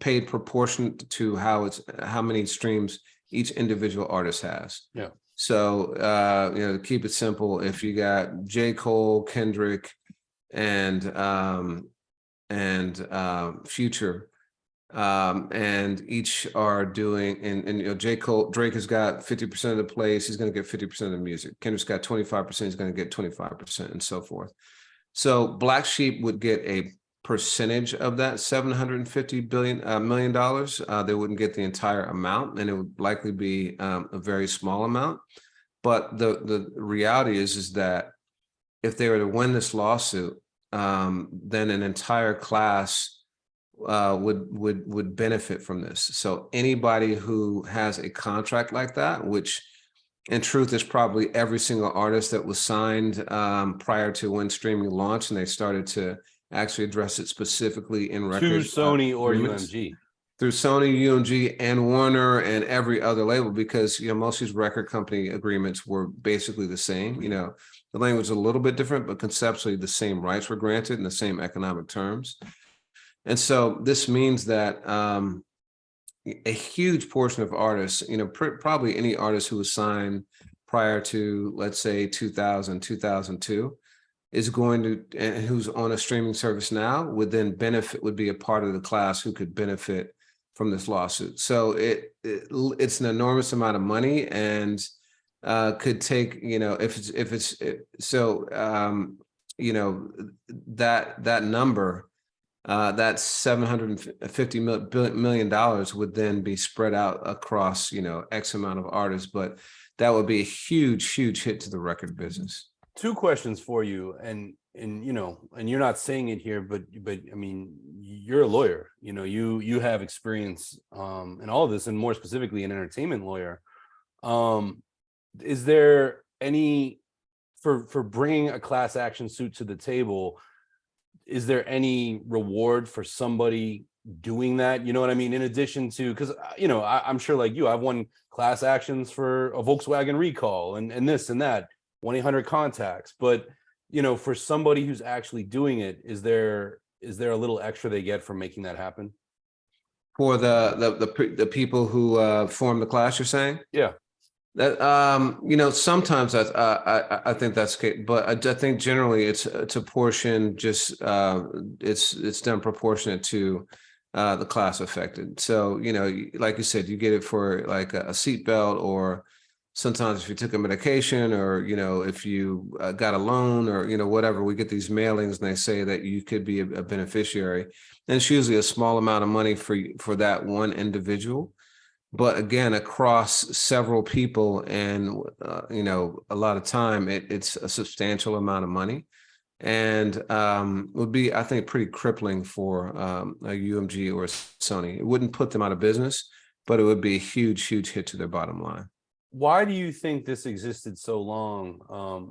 paid proportionate to how many streams each individual artist has. Yeah. So to keep it simple, if you got J. Cole, Kendrick, and Future, and each are doing, and Drake has got 50% of the plays, he's going to get 50% of the music. Kendrick's got 25%, he's going to get 25%, and so forth. So Black Sheep would get a percentage of that $750 million. They wouldn't get the entire amount, and it would likely be a very small amount. But the reality is that if they were to win this lawsuit, then an entire class would benefit from this. So anybody who has a contract like that, which in truth is probably every single artist that was signed prior to when streaming launched, and they started to actually address it specifically in records to Sony or UMG. Through Sony, UMG, and Warner, and every other label, because most of these record company agreements were basically the same. The language is a little bit different, but conceptually the same rights were granted in the same economic terms. And so this means that a huge portion of artists, probably any artist who was signed prior to, let's say, 2000, 2002, is going to, and who's on a streaming service now, would be a part of the class who could benefit from this lawsuit. So it's an enormous amount of money, and could take, that number, that $750 million would then be spread out across, X amount of artists, but that would be a huge, huge hit to the record business. Two questions for you, and you're not saying it here, but I mean, you're a lawyer, you have experience in all of this, and more specifically an entertainment lawyer. Is there any, for bringing a class action suit to the table, is there any reward for somebody doing that? You know what I mean? In addition to, because I'm sure, like you, I've won class actions for a Volkswagen recall and this and that, 1-800 contacts. But for somebody who's actually doing it, is there a little extra they get from making that happen? For the people who form the class, you're saying? Yeah. That sometimes I think that's okay, but I think generally it's a portion, just it's done proportionate to the class affected. So like you said, you get it for like a seatbelt, or sometimes if you took a medication, or if you got a loan, or whatever. We get these mailings and they say that you could be a beneficiary, and it's usually a small amount of money for that one individual. But again, across several people, and a lot of time, it's a substantial amount of money, and would be, I think, pretty crippling for a UMG or a Sony. It wouldn't put them out of business, but it would be a huge, huge hit to their bottom line. Why do you think this existed so long?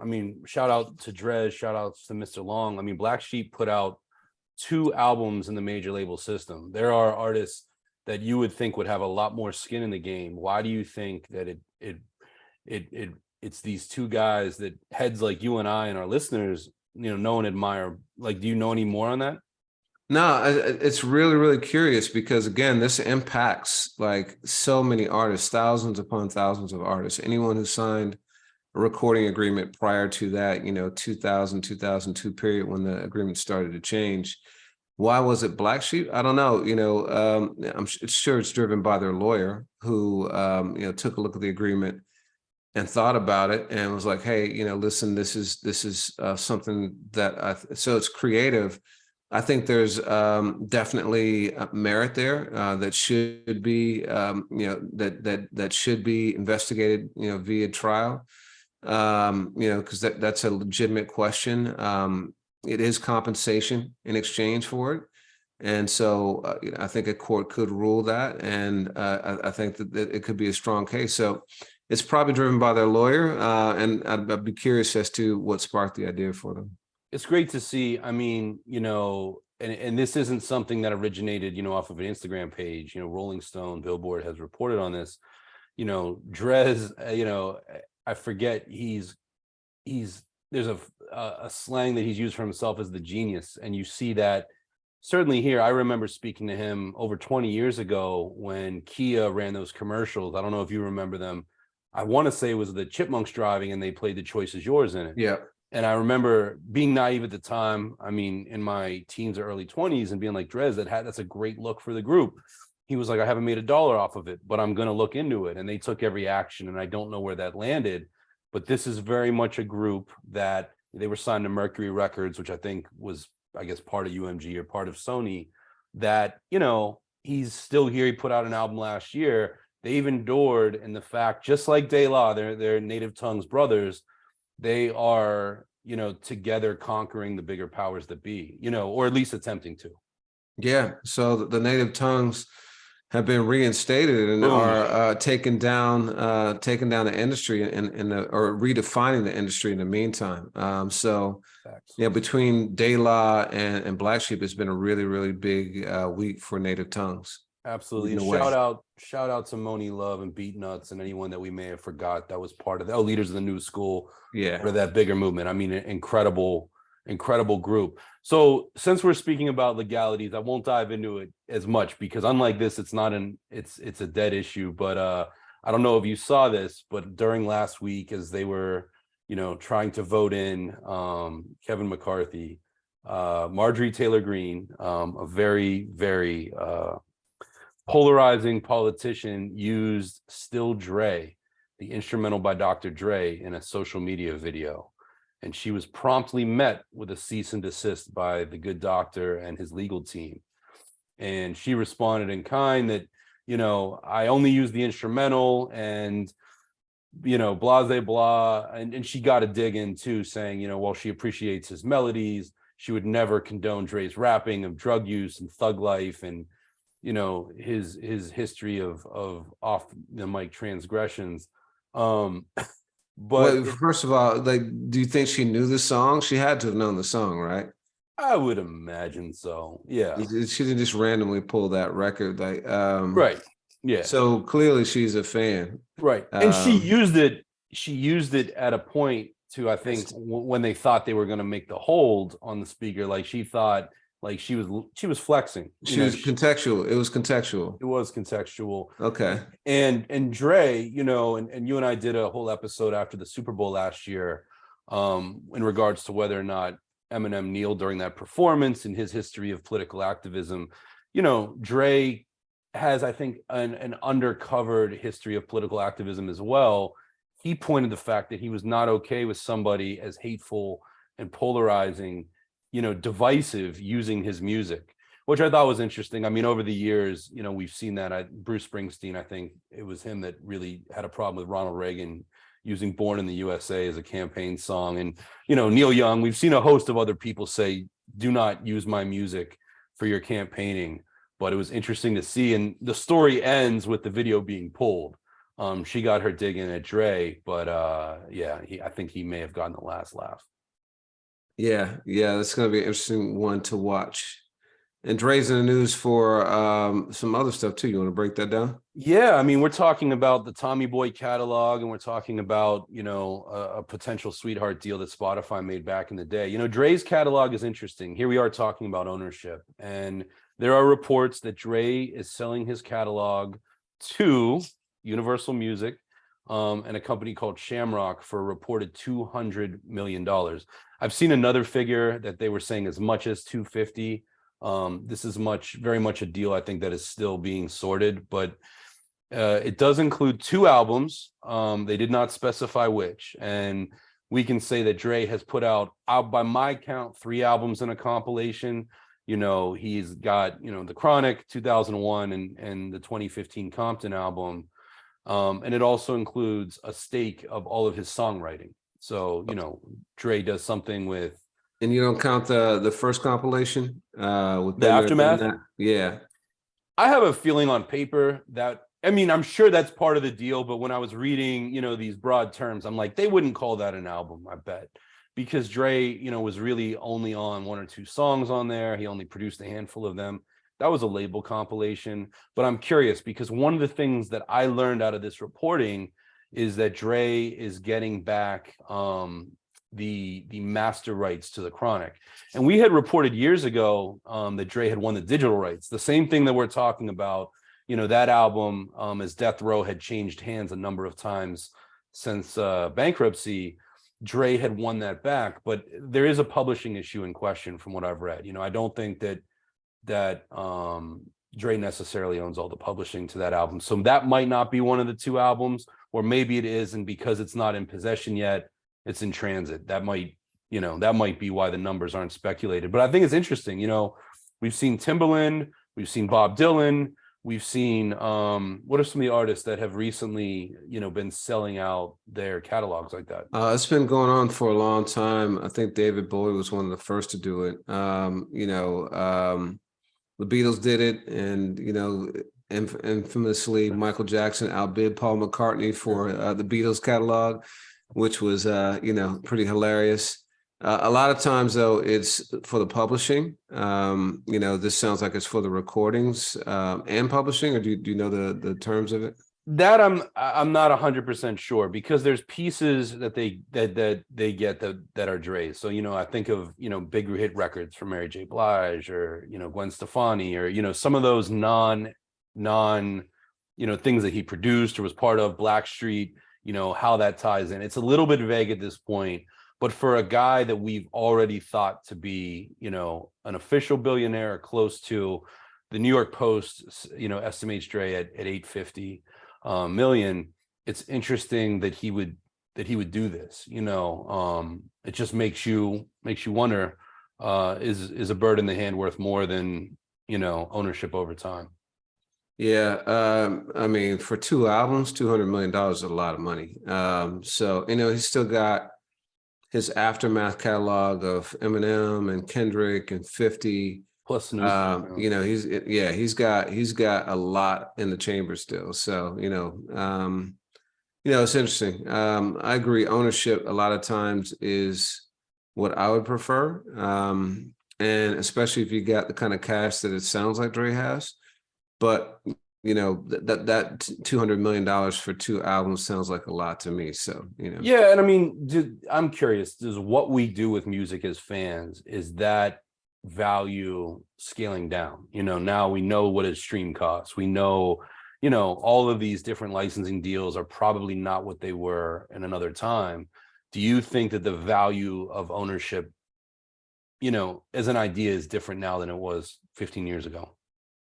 I mean, shout out to Drez, shout out to Mr. Long. I mean, Black Sheep put out 2 albums in the major label system. There are artists that you would think would have a lot more skin in the game. Why do you think that it's these 2 guys that heads like you and I and our listeners, know and admire? Like, do you know any more on that? No, it's really, really curious, because again, this impacts like so many artists, thousands upon thousands of artists. Anyone who signed a recording agreement prior to that, 2000, 2002 period, when the agreement started to change. Why was it Black Sheep? I don't know. I'm sure it's driven by their lawyer, who took a look at the agreement and thought about it and was like, hey, listen, this is something that so it's creative. I think there's definitely merit there that should be that should be investigated via trial, because that's a legitimate question. It is compensation in exchange for it. And so I think a court could rule that. And I think that it could be a strong case. So it's probably driven by their lawyer. And I'd be curious as to what sparked the idea for them. It's great to see. I mean, and this isn't something that originated, off of an Instagram page. Rolling Stone, Billboard has reported on this. Drez, I forget, he's there's a slang that he's used for himself as the genius, and you see that certainly here. I remember speaking to him over 20 years ago when Kia ran those commercials. I don't know if you remember them. I want to say it was the Chipmunks driving, and they played The Choice Is Yours in it. Yeah. And I remember being naive at the time. I mean, in my teens or early 20s, and being like, Drez, that's a great look for the group. He was like, I haven't made $1 off of it, but I'm going to look into it. And they took every action, and I don't know where that landed. But this is very much a group that they were signed to Mercury Records, which I think was, I guess, part of UMG or part of Sony, that, you know, he's still here. He put out an album last year. They've endured in the fact, just like Laylaw, they're Native Tongues brothers. They are, you know, together conquering the bigger powers that be, you know, or at least attempting to. Yeah. So the Native Tongues have been reinstated and are taking down the industry or redefining the industry in the meantime. So Facts. yeah, between Laylaw and Black Sheep, it's been a really, really big week for Native Tongues. Absolutely. And shout out to Moni Love and Beat Nuts and anyone that we may have forgot that was part of Leaders of the New School. Yeah. Part of that bigger movement. I mean, an incredible group. So since we're speaking about legalities, I won't dive into it as much because unlike this, it's a dead issue. But I don't know if you saw this, but during last week, as they were, you know, trying to vote in Kevin McCarthy, Marjorie Taylor Greene, a very, very polarizing politician, used Still Dre, the instrumental by Dr. Dre, in a social media video. And she was promptly met with a cease and desist by the good doctor and his legal team. And she responded in kind that, you know, I only use the instrumental and, you know, blah, blah, blah. And she got a dig in too, saying, you know, while she appreciates his melodies, she would never condone Dre's rapping of drug use and thug life and, you know, his history of off the mic transgressions. But first of all, like, do you think she knew the song? She had to have known the song, right? I would imagine so. Yeah. She didn't just randomly pull that record, like, right. Yeah. So clearly she's a fan, right? And she used it. She used it at a point to, I think, when they thought they were going to make the hold on the speaker, like she thought. Like she was flexing. She was contextual. It was contextual. It was contextual. Okay. And Dre, you know, and you and I did a whole episode after the Super Bowl last year, in regards to whether or not Eminem kneeled during that performance and his history of political activism. You know, Dre has, I think, an undercovered history of political activism as well. He pointed the fact that he was not okay with somebody as hateful and polarizing, you know, divisive, using his music, which I thought was interesting. I mean, over the years, you know, we've seen that. Bruce Springsteen, I think it was him that really had a problem with Ronald Reagan using Born in the USA as a campaign song. And, you know, Neil Young, we've seen a host of other people say, do not use my music for your campaigning. But it was interesting to see. And the story ends with the video being pulled. She got her dig in at Dre, but yeah, I think he may have gotten the last laugh. Yeah, that's going to be an interesting one to watch. And Dre's in the news for some other stuff too. You want to break that down? Yeah, I mean, we're talking about the Tommy Boy catalog, and we're talking about, you know, a potential sweetheart deal that Spotify made back in the day. You know, Dre's catalog is interesting. Here we are talking about ownership, and there are reports that Dre is selling his catalog to Universal Music and a company called Shamrock for a reported $200 million. I've seen another figure that they were saying as much as 250. This is very much a deal, I think, that is still being sorted, but it does include 2 albums. They did not specify which. And we can say that Dre has put out, by my count, 3 albums in a compilation. You know, he's got, you know, The Chronic 2001 and the 2015 Compton album. And it also includes a stake of all of his songwriting. So, you know, Dre does something with. And you don't count the first compilation with the Aftermath? Yeah. I have a feeling on paper that, I mean, I'm sure that's part of the deal, but when I was reading, you know, these broad terms, I'm like, they wouldn't call that an album, I bet. Because Dre, you know, was really only on 1 or 2 songs on there. He only produced a handful of them. That was a label compilation. But I'm curious because one of the things that I learned out of this reporting is that Dre is getting back the master rights to the Chronic. And we had reported years ago that Dre had won the digital rights. The same thing that we're talking about, that album, as Death Row had changed hands a number of times since bankruptcy, Dre had won that back. But there is a publishing issue in question from what I've read. I don't think that Dre necessarily owns all the publishing to that album. So that might not be one of the two albums, or maybe it is, and because it's not in possession yet, it's in transit. That might be why the numbers aren't speculated. But I think it's interesting. We've seen Timbaland, we've seen Bob Dylan, we've seen what are some of the artists that have recently, been selling out their catalogs like that? It's been going on for a long time. I think David Bowie was one of the first to do it. The Beatles did it, and infamously Michael Jackson outbid Paul McCartney for the Beatles catalog, which was pretty hilarious. A lot of times though, it's for the publishing. This sounds like it's for the recordings and publishing, or do you know the terms of it? That I'm not 100% sure, because there's pieces that they get that are Dre's. So I think of big hit records from Mary J. Blige, or Gwen Stefani, or some of those non things that he produced or was part of, Blackstreet, how that ties in. It's a little bit vague at this point, but for a guy that we've already thought to be an official billionaire or close to, the New York Post estimates Dre at 850 million. It's interesting that he would do this. It just makes you wonder, is a bird in the hand worth more than ownership over time? Yeah, I mean, for two albums, $200 million is a lot of money. So he's still got his aftermath catalog of Eminem and Kendrick and 50. Plus Snoop. He's got a lot in the chamber still. So it's interesting. I agree. Ownership a lot of times is what I would prefer, and especially if you got the kind of cash that it sounds like Dre has. But that $200 million for two albums sounds like a lot to me. So Yeah, and I mean, I'm curious. Does what we do with music as fans, is that value scaling down? Now we know what his stream costs. We know, all of these different licensing deals are probably not what they were in another time. Do you think that the value of ownership, as an idea, is different now than it was 15 years ago?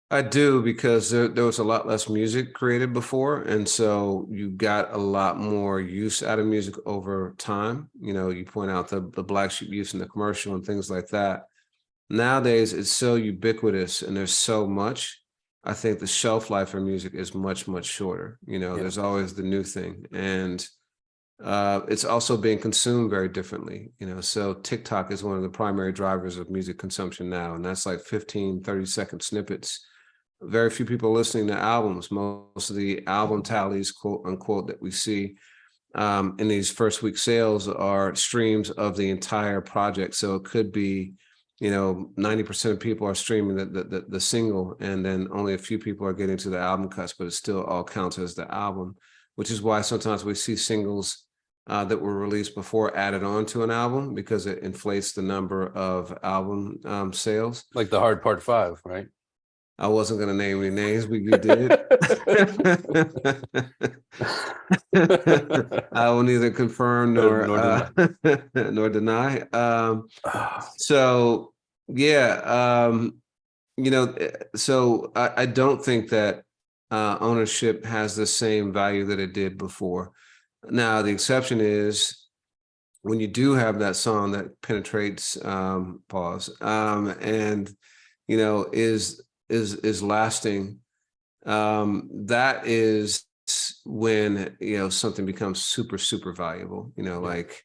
I do, because there was a lot less music created before, and so you got a lot more use out of music over time. You point out the Black Sheep use in the commercial and things like that. Nowadays, it's so ubiquitous and there's so much. I think the shelf life of music is much, much shorter. There's always the new thing. And it's also being consumed very differently. So TikTok is one of the primary drivers of music consumption now. And that's like 15, 30-second snippets. Very few people listening to albums. Most of the album tallies, quote unquote, that we see in these first week sales are streams of the entire project. So it could be 90% of people are streaming the single, and then only a few people are getting to the album cuts, but it still all counts as the album, which is why sometimes we see singles that were released before added on to an album, because it inflates the number of album sales. Like the Hard Part 5, right? I wasn't going to name any names, but you did. I will neither confirm nor nor deny. So yeah, so I don't think that ownership has the same value that it did before. Now, the exception is when you do have that song that penetrates and is lasting, that is when something becomes super, super valuable. Like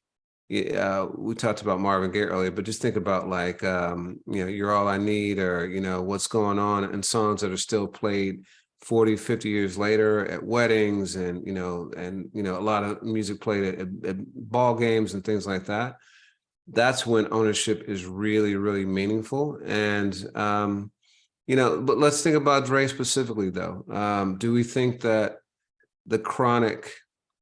we talked about Marvin Gaye earlier, but just think about like You're All I Need, or What's Going On, and songs that are still played 40, 50 years later at weddings, and a lot of music played at ball games and things like that. That's when ownership is really, really meaningful. And but let's think about Dre specifically, though. Do we think that the Chronic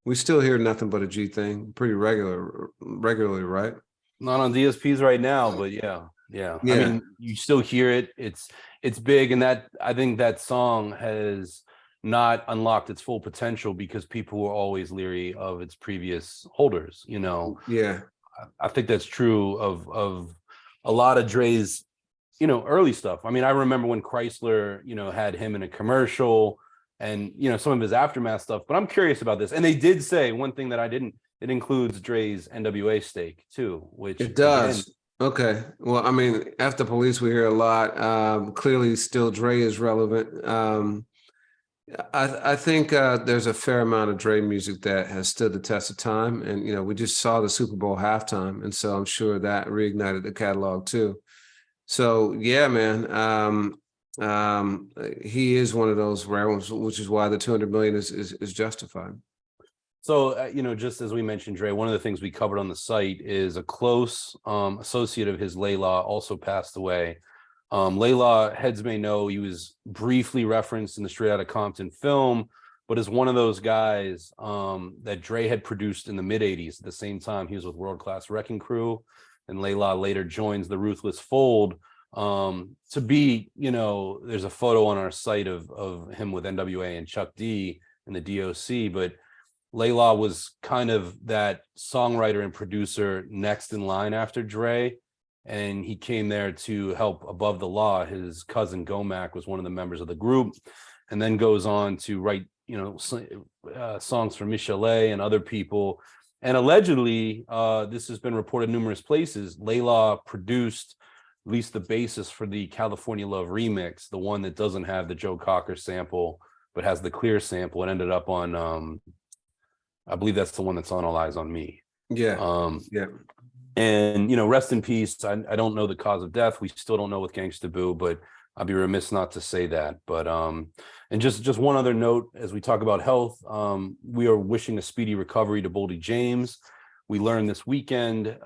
We still hear nothing but a G thing pretty regularly, right? Not on DSPs right now, but yeah, yeah. I Yeah. mean, you still hear it. It's big, and that I think that song has not unlocked its full potential because people were always leery of its previous holders. You know, Yeah. I think that's true of a lot of Dre's, you know, early stuff. I mean, I remember when Chrysler, you know, had him in a commercial and, you know, some of his aftermath stuff. But I'm curious about this. And they did say one thing that I didn't, it includes Dre's NWA stake too, which It again, does. Okay. Well, I mean, after police, we hear a lot. Clearly, still Dre is relevant. I think there's a fair amount of Dre music that has stood the test of time, and we just saw the Super Bowl halftime, and so I'm sure that reignited the catalog too. So yeah, man, he is one of those rare ones, which is why the 200 million is justified. so, you know, just as we mentioned, Dre, one of the things we covered on the site is a close associate of his, Laylaw, also passed away. Laylaw, heads may know, he was briefly referenced in the Straight Outta Compton film, but is one of those guys that Dre had produced in the mid 80s. At the same time, he was with World Class Wrecking Crew, and Laylaw later joins the Ruthless Fold. To be, you know, there's a photo on our site of him with NWA and Chuck D in the DOC, but Laylaw was kind of that songwriter and producer next in line after Dre, and he came there to help Above the Law. His cousin Gomac was one of the members of the group, and then goes on to write, you know, songs for Michelet and other people. And allegedly, this has been reported numerous places, Laylaw produced at least the basis for the California Love remix, the one that doesn't have the Joe Cocker sample, but has the clear sample. It ended up on I believe that's the one that's on All Eyes on Me. Yeah. Yeah. And, you know, rest in peace. I don't know the cause of death. We still don't know with Gangsta Boo, but I'd be remiss not to say that. But and just one other note as we talk about health, we are wishing a speedy recovery to Boldy James. We learned this weekend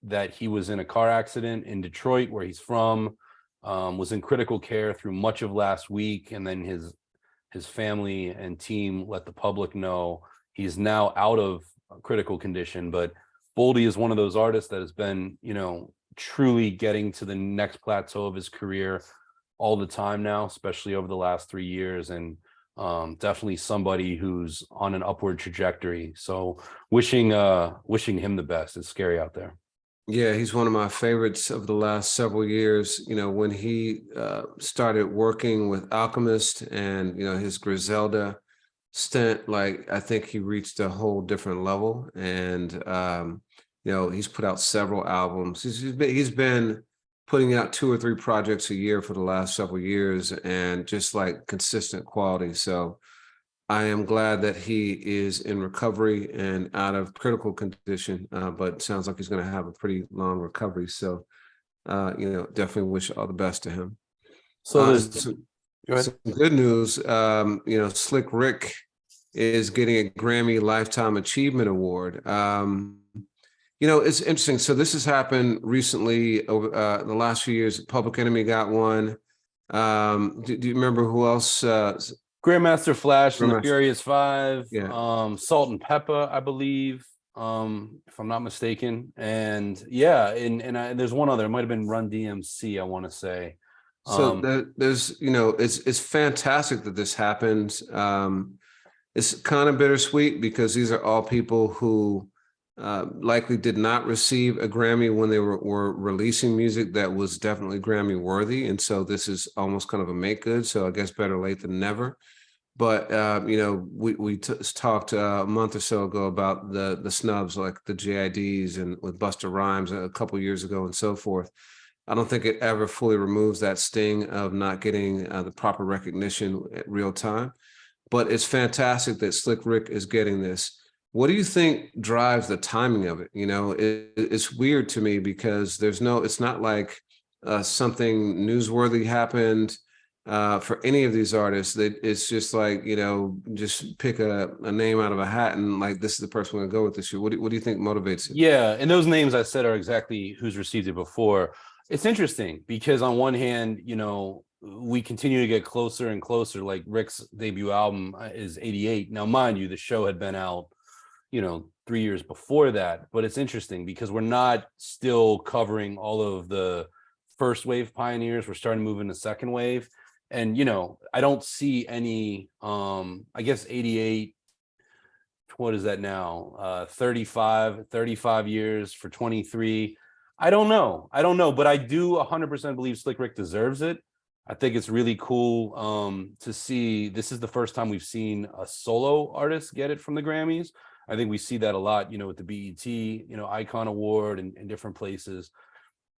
that he was in a car accident in Detroit, where he's from, was in critical care through much of last week, and then his family and team let the public know he's now out of critical condition. But Boldy is one of those artists that has been, you know, truly getting to the next plateau of his career all the time now, especially over the last 3 years, and definitely somebody who's on an upward trajectory. So wishing him the best. It's scary out there. Yeah, he's one of my favorites of the last several years. When he started working with Alchemist and his Griselda stint, like I think he reached a whole different level. And he's put out several albums. He's been putting out 2 or 3 projects a year for the last several years, and just like consistent quality. So I am glad that he is in recovery and out of critical condition, but sounds like he's going to have a pretty long recovery. So definitely wish all the best to him. So there's some good news. Slick Rick is getting a Grammy Lifetime Achievement Award. It's interesting. So this has happened recently over the last few years. Public Enemy got one. Do you remember who else? Grandmaster Flash and the Grandmaster. Furious Five. Yeah. Salt and Pepper, I believe, if I'm not mistaken. And yeah, and there's one other. It might have been Run DMC, I want to say. So there's, it's fantastic that this happens. It's kind of bittersweet because these are all people who likely did not receive a Grammy when they were releasing music that was definitely Grammy worthy. And so this is almost kind of a make good. So I guess better late than never. But, we talked a month or so ago about the snubs, like the JIDs and with Busta Rhymes a couple of years ago and so forth. I don't think it ever fully removes that sting of not getting the proper recognition at real time. But it's fantastic that Slick Rick is getting this. What do you think drives the timing of it? It's weird to me because it's not like something newsworthy happened for any of these artists. That it's just like, just pick a name out of a hat and like, this is the person we're gonna go with this year. What do you think motivates it? Yeah, and those names I said are exactly who's received it before. It's interesting because on one hand, we continue to get closer and closer. Like Rick's debut album is 88. Now, mind you, the show had been out 3 years before that. But it's interesting because we're not still covering all of the first wave pioneers. We're starting to move into second wave. And, I don't see any, I guess 88, what is that now? 35 years for 23. I don't know, but I do 100% believe Slick Rick deserves it. I think it's really cool to see. This is the first time we've seen a solo artist get it from the Grammys. I think we see that a lot, with the BET, Icon Award and different places.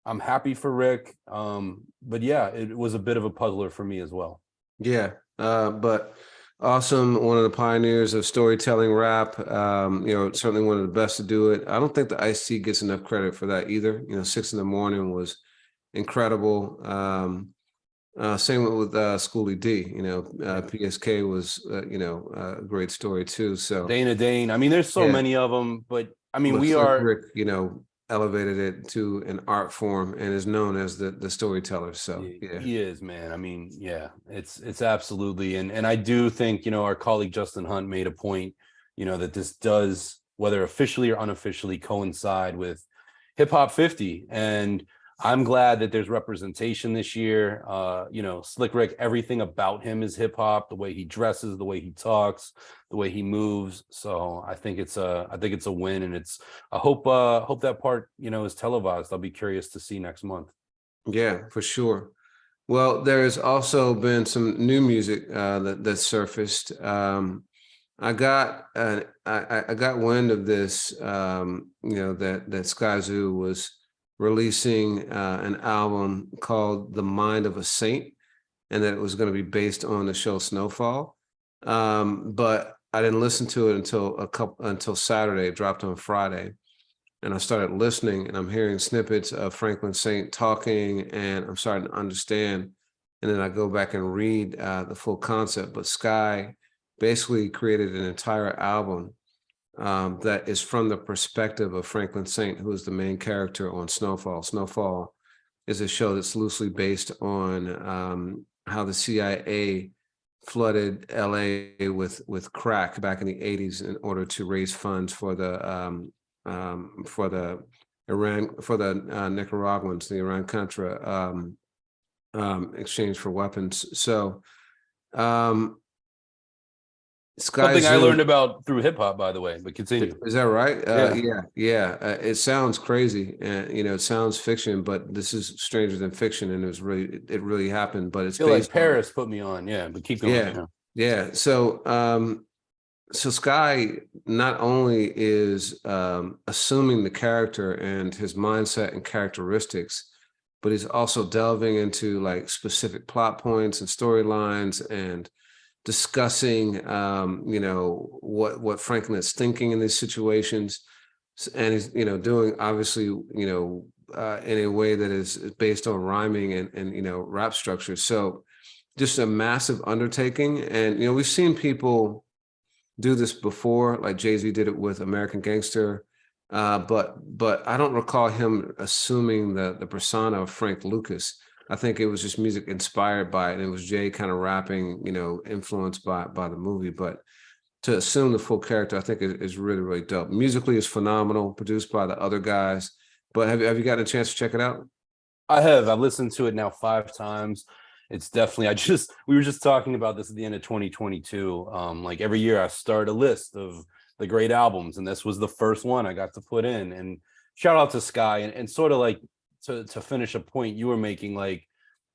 I'm happy for Rick. But yeah, it was a bit of a puzzler for me as well. Yeah, but awesome. One of the pioneers of storytelling rap. Certainly one of the best to do it. I don't think the Ice-T gets enough credit for that either. 6 in the Morning was incredible. Same with Schoolie D. PSK was a great story too. So Dana Dane. I mean, there's so many of them, but I mean, we Slick are. Rick, elevated it to an art form and is known as the storyteller. So yeah, he is, man. I mean, yeah, it's absolutely. And I do think, our colleague Justin Hunt made a point, that this does, whether officially or unofficially, coincide with Hip Hop 50. And I'm glad that there's representation this year. Slick Rick, everything about him is hip hop, the way he dresses, the way he talks, the way he moves. So I think it's a win, and I hope that part, is televised. I'll be curious to see next month. Yeah, for sure. Well, there's also been some new music that surfaced. I got I got wind of this, that Skyzoo was releasing an album called The Mind of a Saint, and that it was going to be based on the show Snowfall. But I didn't listen to it until Saturday. It dropped on Friday. And I started listening, and I'm hearing snippets of Franklin Saint talking, and I'm starting to understand. And then I go back and read the full concept. But Sky basically created an entire album that is from the perspective of Franklin Saint, who is the main character on Snowfall. Snowfall is a show that's loosely based on how the CIA flooded LA with crack back in the 80s in order to raise funds for the Nicaraguans, the Iran-Contra exchange for weapons. So Something I learned about through hip hop, by the way, but continue. Is that right? Yeah. It sounds crazy, and it sounds fiction, but this is stranger than fiction, and it really happened. But it's I feel like Paris put me on, but keep going. Yeah. So Sky not only is assuming the character and his mindset and characteristics, but he's also delving into like specific plot points and storylines and discussing what Franklin is thinking in these situations, and he's doing obviously in a way that is based on rhyming and rap structure. So just a massive undertaking. And we've seen people do this before, like Jay-Z did it with American Gangster, but I don't recall him assuming the persona of Frank Lucas. I think it was just music inspired by it, and it was Jay kind of rapping, influenced by the movie. But to assume the full character, I think is really, really dope. Musically, is phenomenal, produced by the other guys. But have you gotten a chance to check it out? I have. I've listened to it now 5 times. It's definitely, we were just talking about this at the end of 2022. Like every year I start a list of the great albums, and this was the first one I got to put in. And shout out to Sky, and sort of like to finish a point you were making, like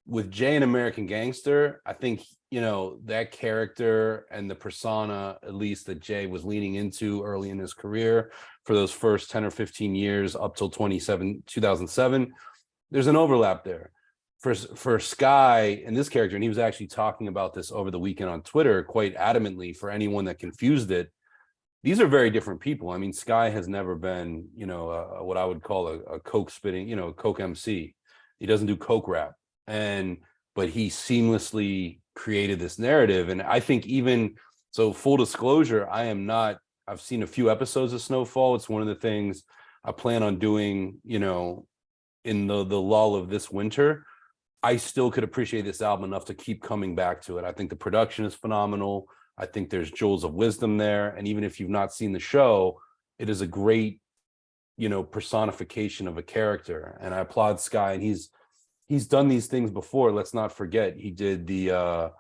with Jay and American Gangster, I think, that character and the persona, at least that Jay was leaning into early in his career for those first 10 or 15 years up till 2007, there's an overlap there. For Sky and this character, and he was actually talking about this over the weekend on Twitter quite adamantly for anyone that confused it. These are very different people. I mean, Sky has never been, what I would call a coke spitting, coke MC. He doesn't do coke rap, but he seamlessly created this narrative. And I think even so, full disclosure, I've seen a few episodes of Snowfall. It's one of the things I plan on doing, in the lull of this winter. I still could appreciate this album enough to keep coming back to it. I think the production is phenomenal. I think there's jewels of wisdom there. And even if you've not seen the show, it is a great, personification of a character. And I applaud Sky, and he's done these things before. Let's not forget, he did a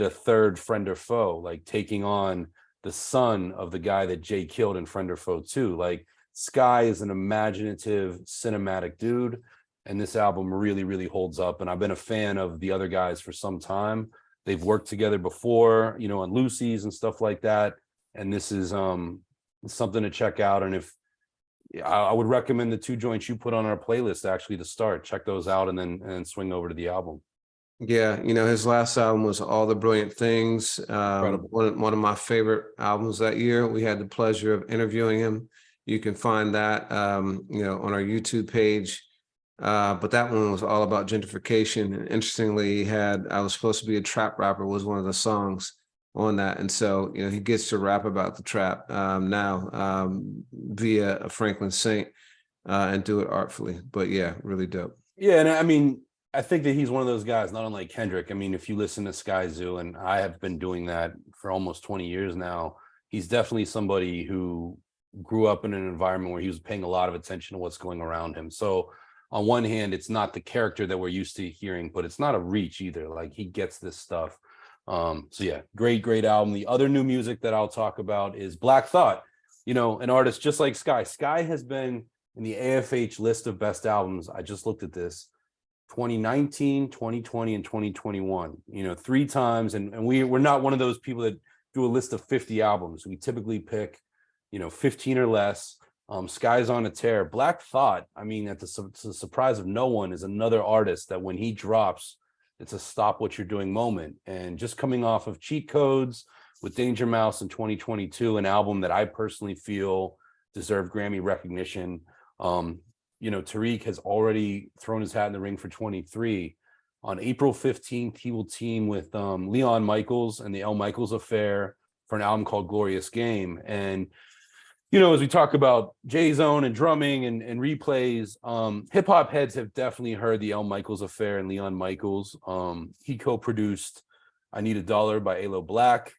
third Friend or Foe, like taking on the son of the guy that Jay killed in Friend or Foe 2. Like, Sky is an imaginative, cinematic dude, and this album really, really holds up. And I've been a fan of the other guys for some time. They've worked together before, on Lucy's and stuff like that. And this is something to check out. And if I would recommend the 2 joints you put on our playlist actually to start. Check those out and then swing over to the album. Yeah, his last album was All the Brilliant Things. Incredible. One of my favorite albums that year. We had the pleasure of interviewing him. You can find that on our YouTube page. But that one was all about gentrification. And interestingly, he had I Was Supposed to Be a Trap Rapper was one of the songs on that. And so, he gets to rap about the trap now via a Franklin Saint and do it artfully. But yeah, really dope. Yeah, and I mean, I think that he's one of those guys, not unlike Kendrick. I mean, if you listen to Skyzoo, and I have been doing that for almost 20 years now, he's definitely somebody who grew up in an environment where he was paying a lot of attention to what's going around him. So on one hand, it's not the character that we're used to hearing, but it's not a reach either. Like, he gets this stuff. So yeah, great album. The other new music that I'll talk about is Black Thought, an artist just like Sky. Sky has been in the AFH list of best albums. I just looked at this. 2019, 2020, and 2021, 3 times. And we're not one of those people that do a list of 50 albums. We typically pick, 15 or less. Sky's on a tear. Black Thought, I mean, to the surprise of no one, is another artist that when he drops, it's a stop what you're doing moment. And just coming off of Cheat Codes with Danger Mouse in 2022, an album that I personally feel deserved Grammy recognition. Tariq has already thrown his hat in the ring for 23. On April 15th, he will team with Leon Michels and the L. Michels Affair for an album called Glorious Game. And, as we talk about J-Zone and drumming and replays, hip hop heads have definitely heard the L. Michels Affair and Leon Michels. He co-produced I Need a Dollar by Laylaw Black.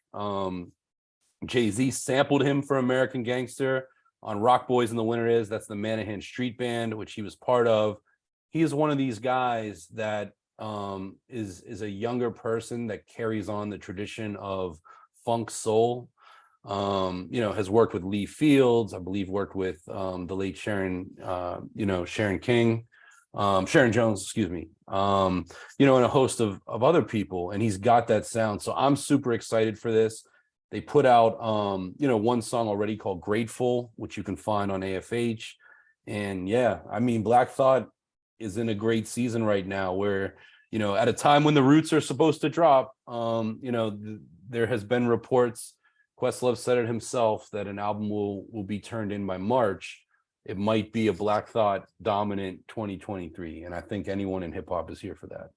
Jay-Z sampled him for American Gangster on Rock Boys and the Winter Is. That's the Manahan Street Band, which he was part of. He is one of these guys that is a younger person that carries on the tradition of funk soul. Has worked with Lee Fields, I believe worked with the late Sharon Jones, excuse me, and a host of other people. And he's got that sound. So I'm super excited for this. They put out, one song already called Grateful, which you can find on AFH. And yeah, I mean, Black Thought is in a great season right now where, at a time when the Roots are supposed to drop, there has been reports, Questlove said it himself, that an album will be turned in by March. It might be a Black Thought dominant 2023. And I think anyone in hip hop is here for that.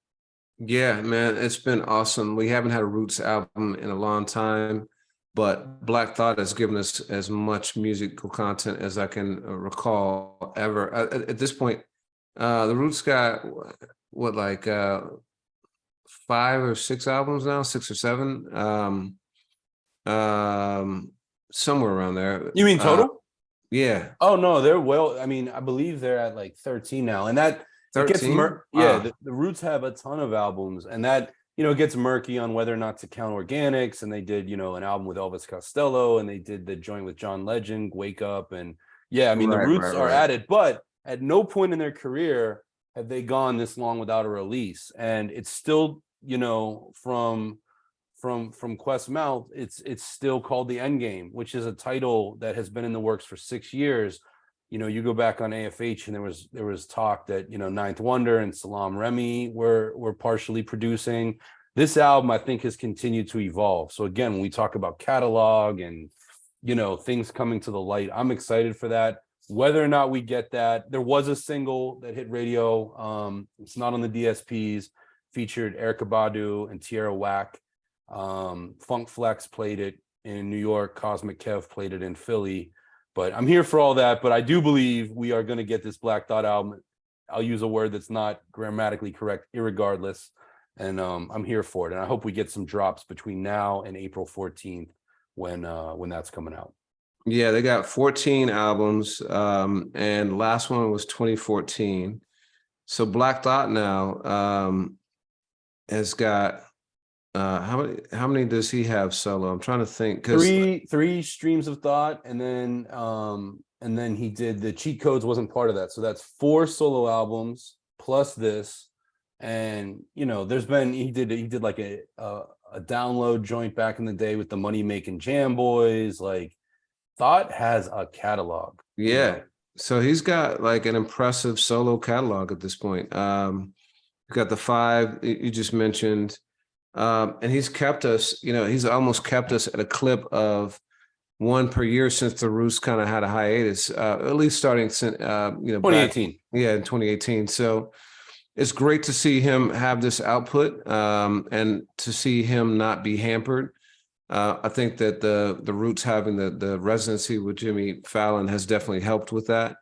Yeah, man, it's been awesome. We haven't had a Roots album in a long time, but Black Thought has given us as much musical content as I can recall ever. At this point, the Roots got what, like 5 or 6 albums now, 6 or 7, somewhere around there. You mean total? Yeah. Oh no, they're well. I mean, I believe they're at like 13 now, and that 13. The Roots have a ton of albums, and that it gets murky on whether or not to count organics. And they did an album with Elvis Costello, and they did the joint with John Legend, Wake Up, and yeah, I mean, the Roots are at it, but at no point in their career have they gone this long without a release, and it's still from Quest's mouth, it's still called The End Game, which is a title that has been in the works for 6 years. You go back on AFH and there was talk that Ninth Wonder and Salam Remy were partially producing. This album, I think, has continued to evolve. So again, when we talk about catalog and things coming to the light, I'm excited for that. Whether or not we get that, there was a single that hit radio. It's not on the DSPs. Featured Erykah Badu and Tierra Whack. Funk Flex played it in New York. Cosmic Kev played it in Philly. But I'm here for all that. But I do believe we are going to get this Black Thought album. I'll use a word that's not grammatically correct, irregardless. And I'm here for it. And I hope we get some drops between now and April 14th when that's coming out. Yeah, they got 14 albums, and last one was 2014. So Black Thought now has got how many does he have solo? I'm trying to think because Three streams of thought, and then he did the cheat codes, wasn't part of that. So that's 4 solo albums plus this. And there's been he did like a download joint back in the day with the Money Making Jam Boys. Like, Thought has a catalog. yeah. So he's got like an impressive solo catalog at this point. You got the 5 you just mentioned. And he's kept us, he's almost kept us at a clip of 1 per year since the Roots kind of had a hiatus, at least starting since, back 2018. in 2018. So it's great to see him have this output, and to see him not be hampered. I think that the Roots having the residency with Jimmy Fallon has definitely helped with that.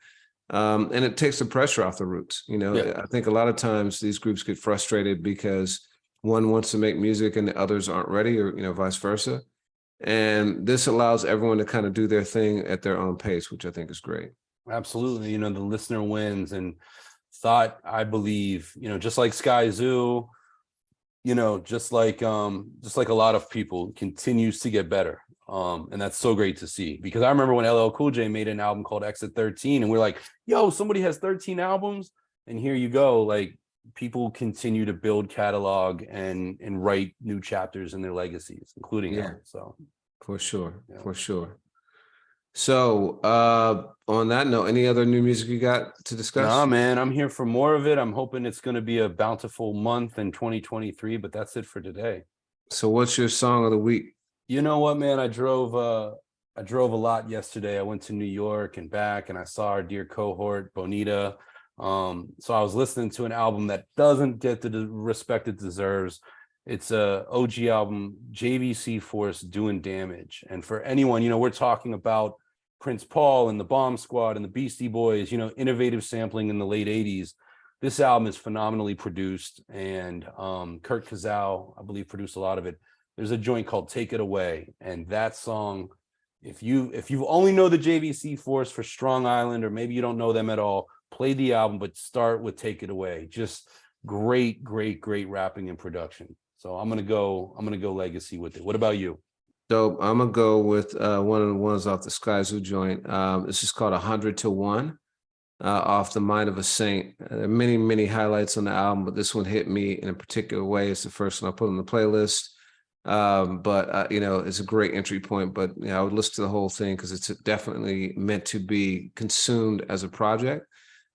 And it takes the pressure off the Roots. I think a lot of times these groups get frustrated because one wants to make music and the others aren't ready, or vice versa. And this allows everyone to kind of do their thing at their own pace, which I think is great. Absolutely. The listener wins. And Thought, I believe, just like Skyzoo, just like a lot of people, continues to get better. And that's so great to see, because I remember when LL Cool J made an album called Exit 13, and we're like, yo, somebody has 13 albums. And here you go. Like, people continue to build catalog and write new chapters in their legacies, including him. So for sure. So on that note, any other new music you got to discuss? Nah, man, I'm here for more of it. I'm hoping it's going to be a bountiful month in 2023, but that's it for today. So what's your song of the week? You know what, man? I drove a lot yesterday. I went to New York and back, and I saw our dear cohort Bonita. So I was listening to an album that doesn't get the respect it deserves. It's a OG album, JVC Force, Doing Damage. And for anyone, we're talking about Prince Paul and the Bomb Squad and the Beastie Boys, innovative sampling in the late 80s. This album is phenomenally produced, and Kurt Kazau, I believe, produced a lot of it. There's a joint called Take It Away, and that song, if you only know the JVC Force for Strong Island, or maybe you don't know them at all, play the album, but start with Take It Away. Just great rapping and production. So I'm gonna go legacy with it. What about you? Dope. I'm gonna go with one of the ones off the Skyzoo joint. This is called 100 to 1, off The Mind of a Saint. There are many highlights on the album, but this one hit me in a particular way. It's the first one I put on the playlist. But it's a great entry point. But I would listen to the whole thing because it's definitely meant to be consumed as a project.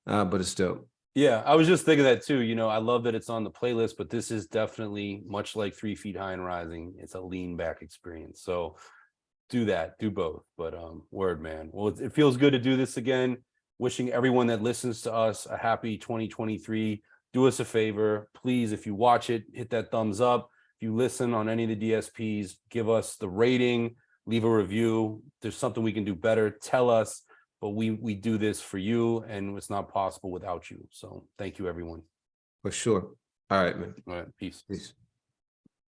But it's dope. Yeah, I was just thinking that too. I love that it's on the playlist, but this is definitely, much like 3 Feet High and Rising, it's a lean back experience. So do that, do both. But word, man. Well, it feels good to do this again. Wishing everyone that listens to us a happy 2023. Do us a favor, please. If you watch it, hit that thumbs up. If you listen on any of the DSPs, give us the rating, leave a review. If there's something we can do better, tell us. But we do this for you, and it's not possible without you. So thank you, everyone. For sure. All right, man. All right, peace.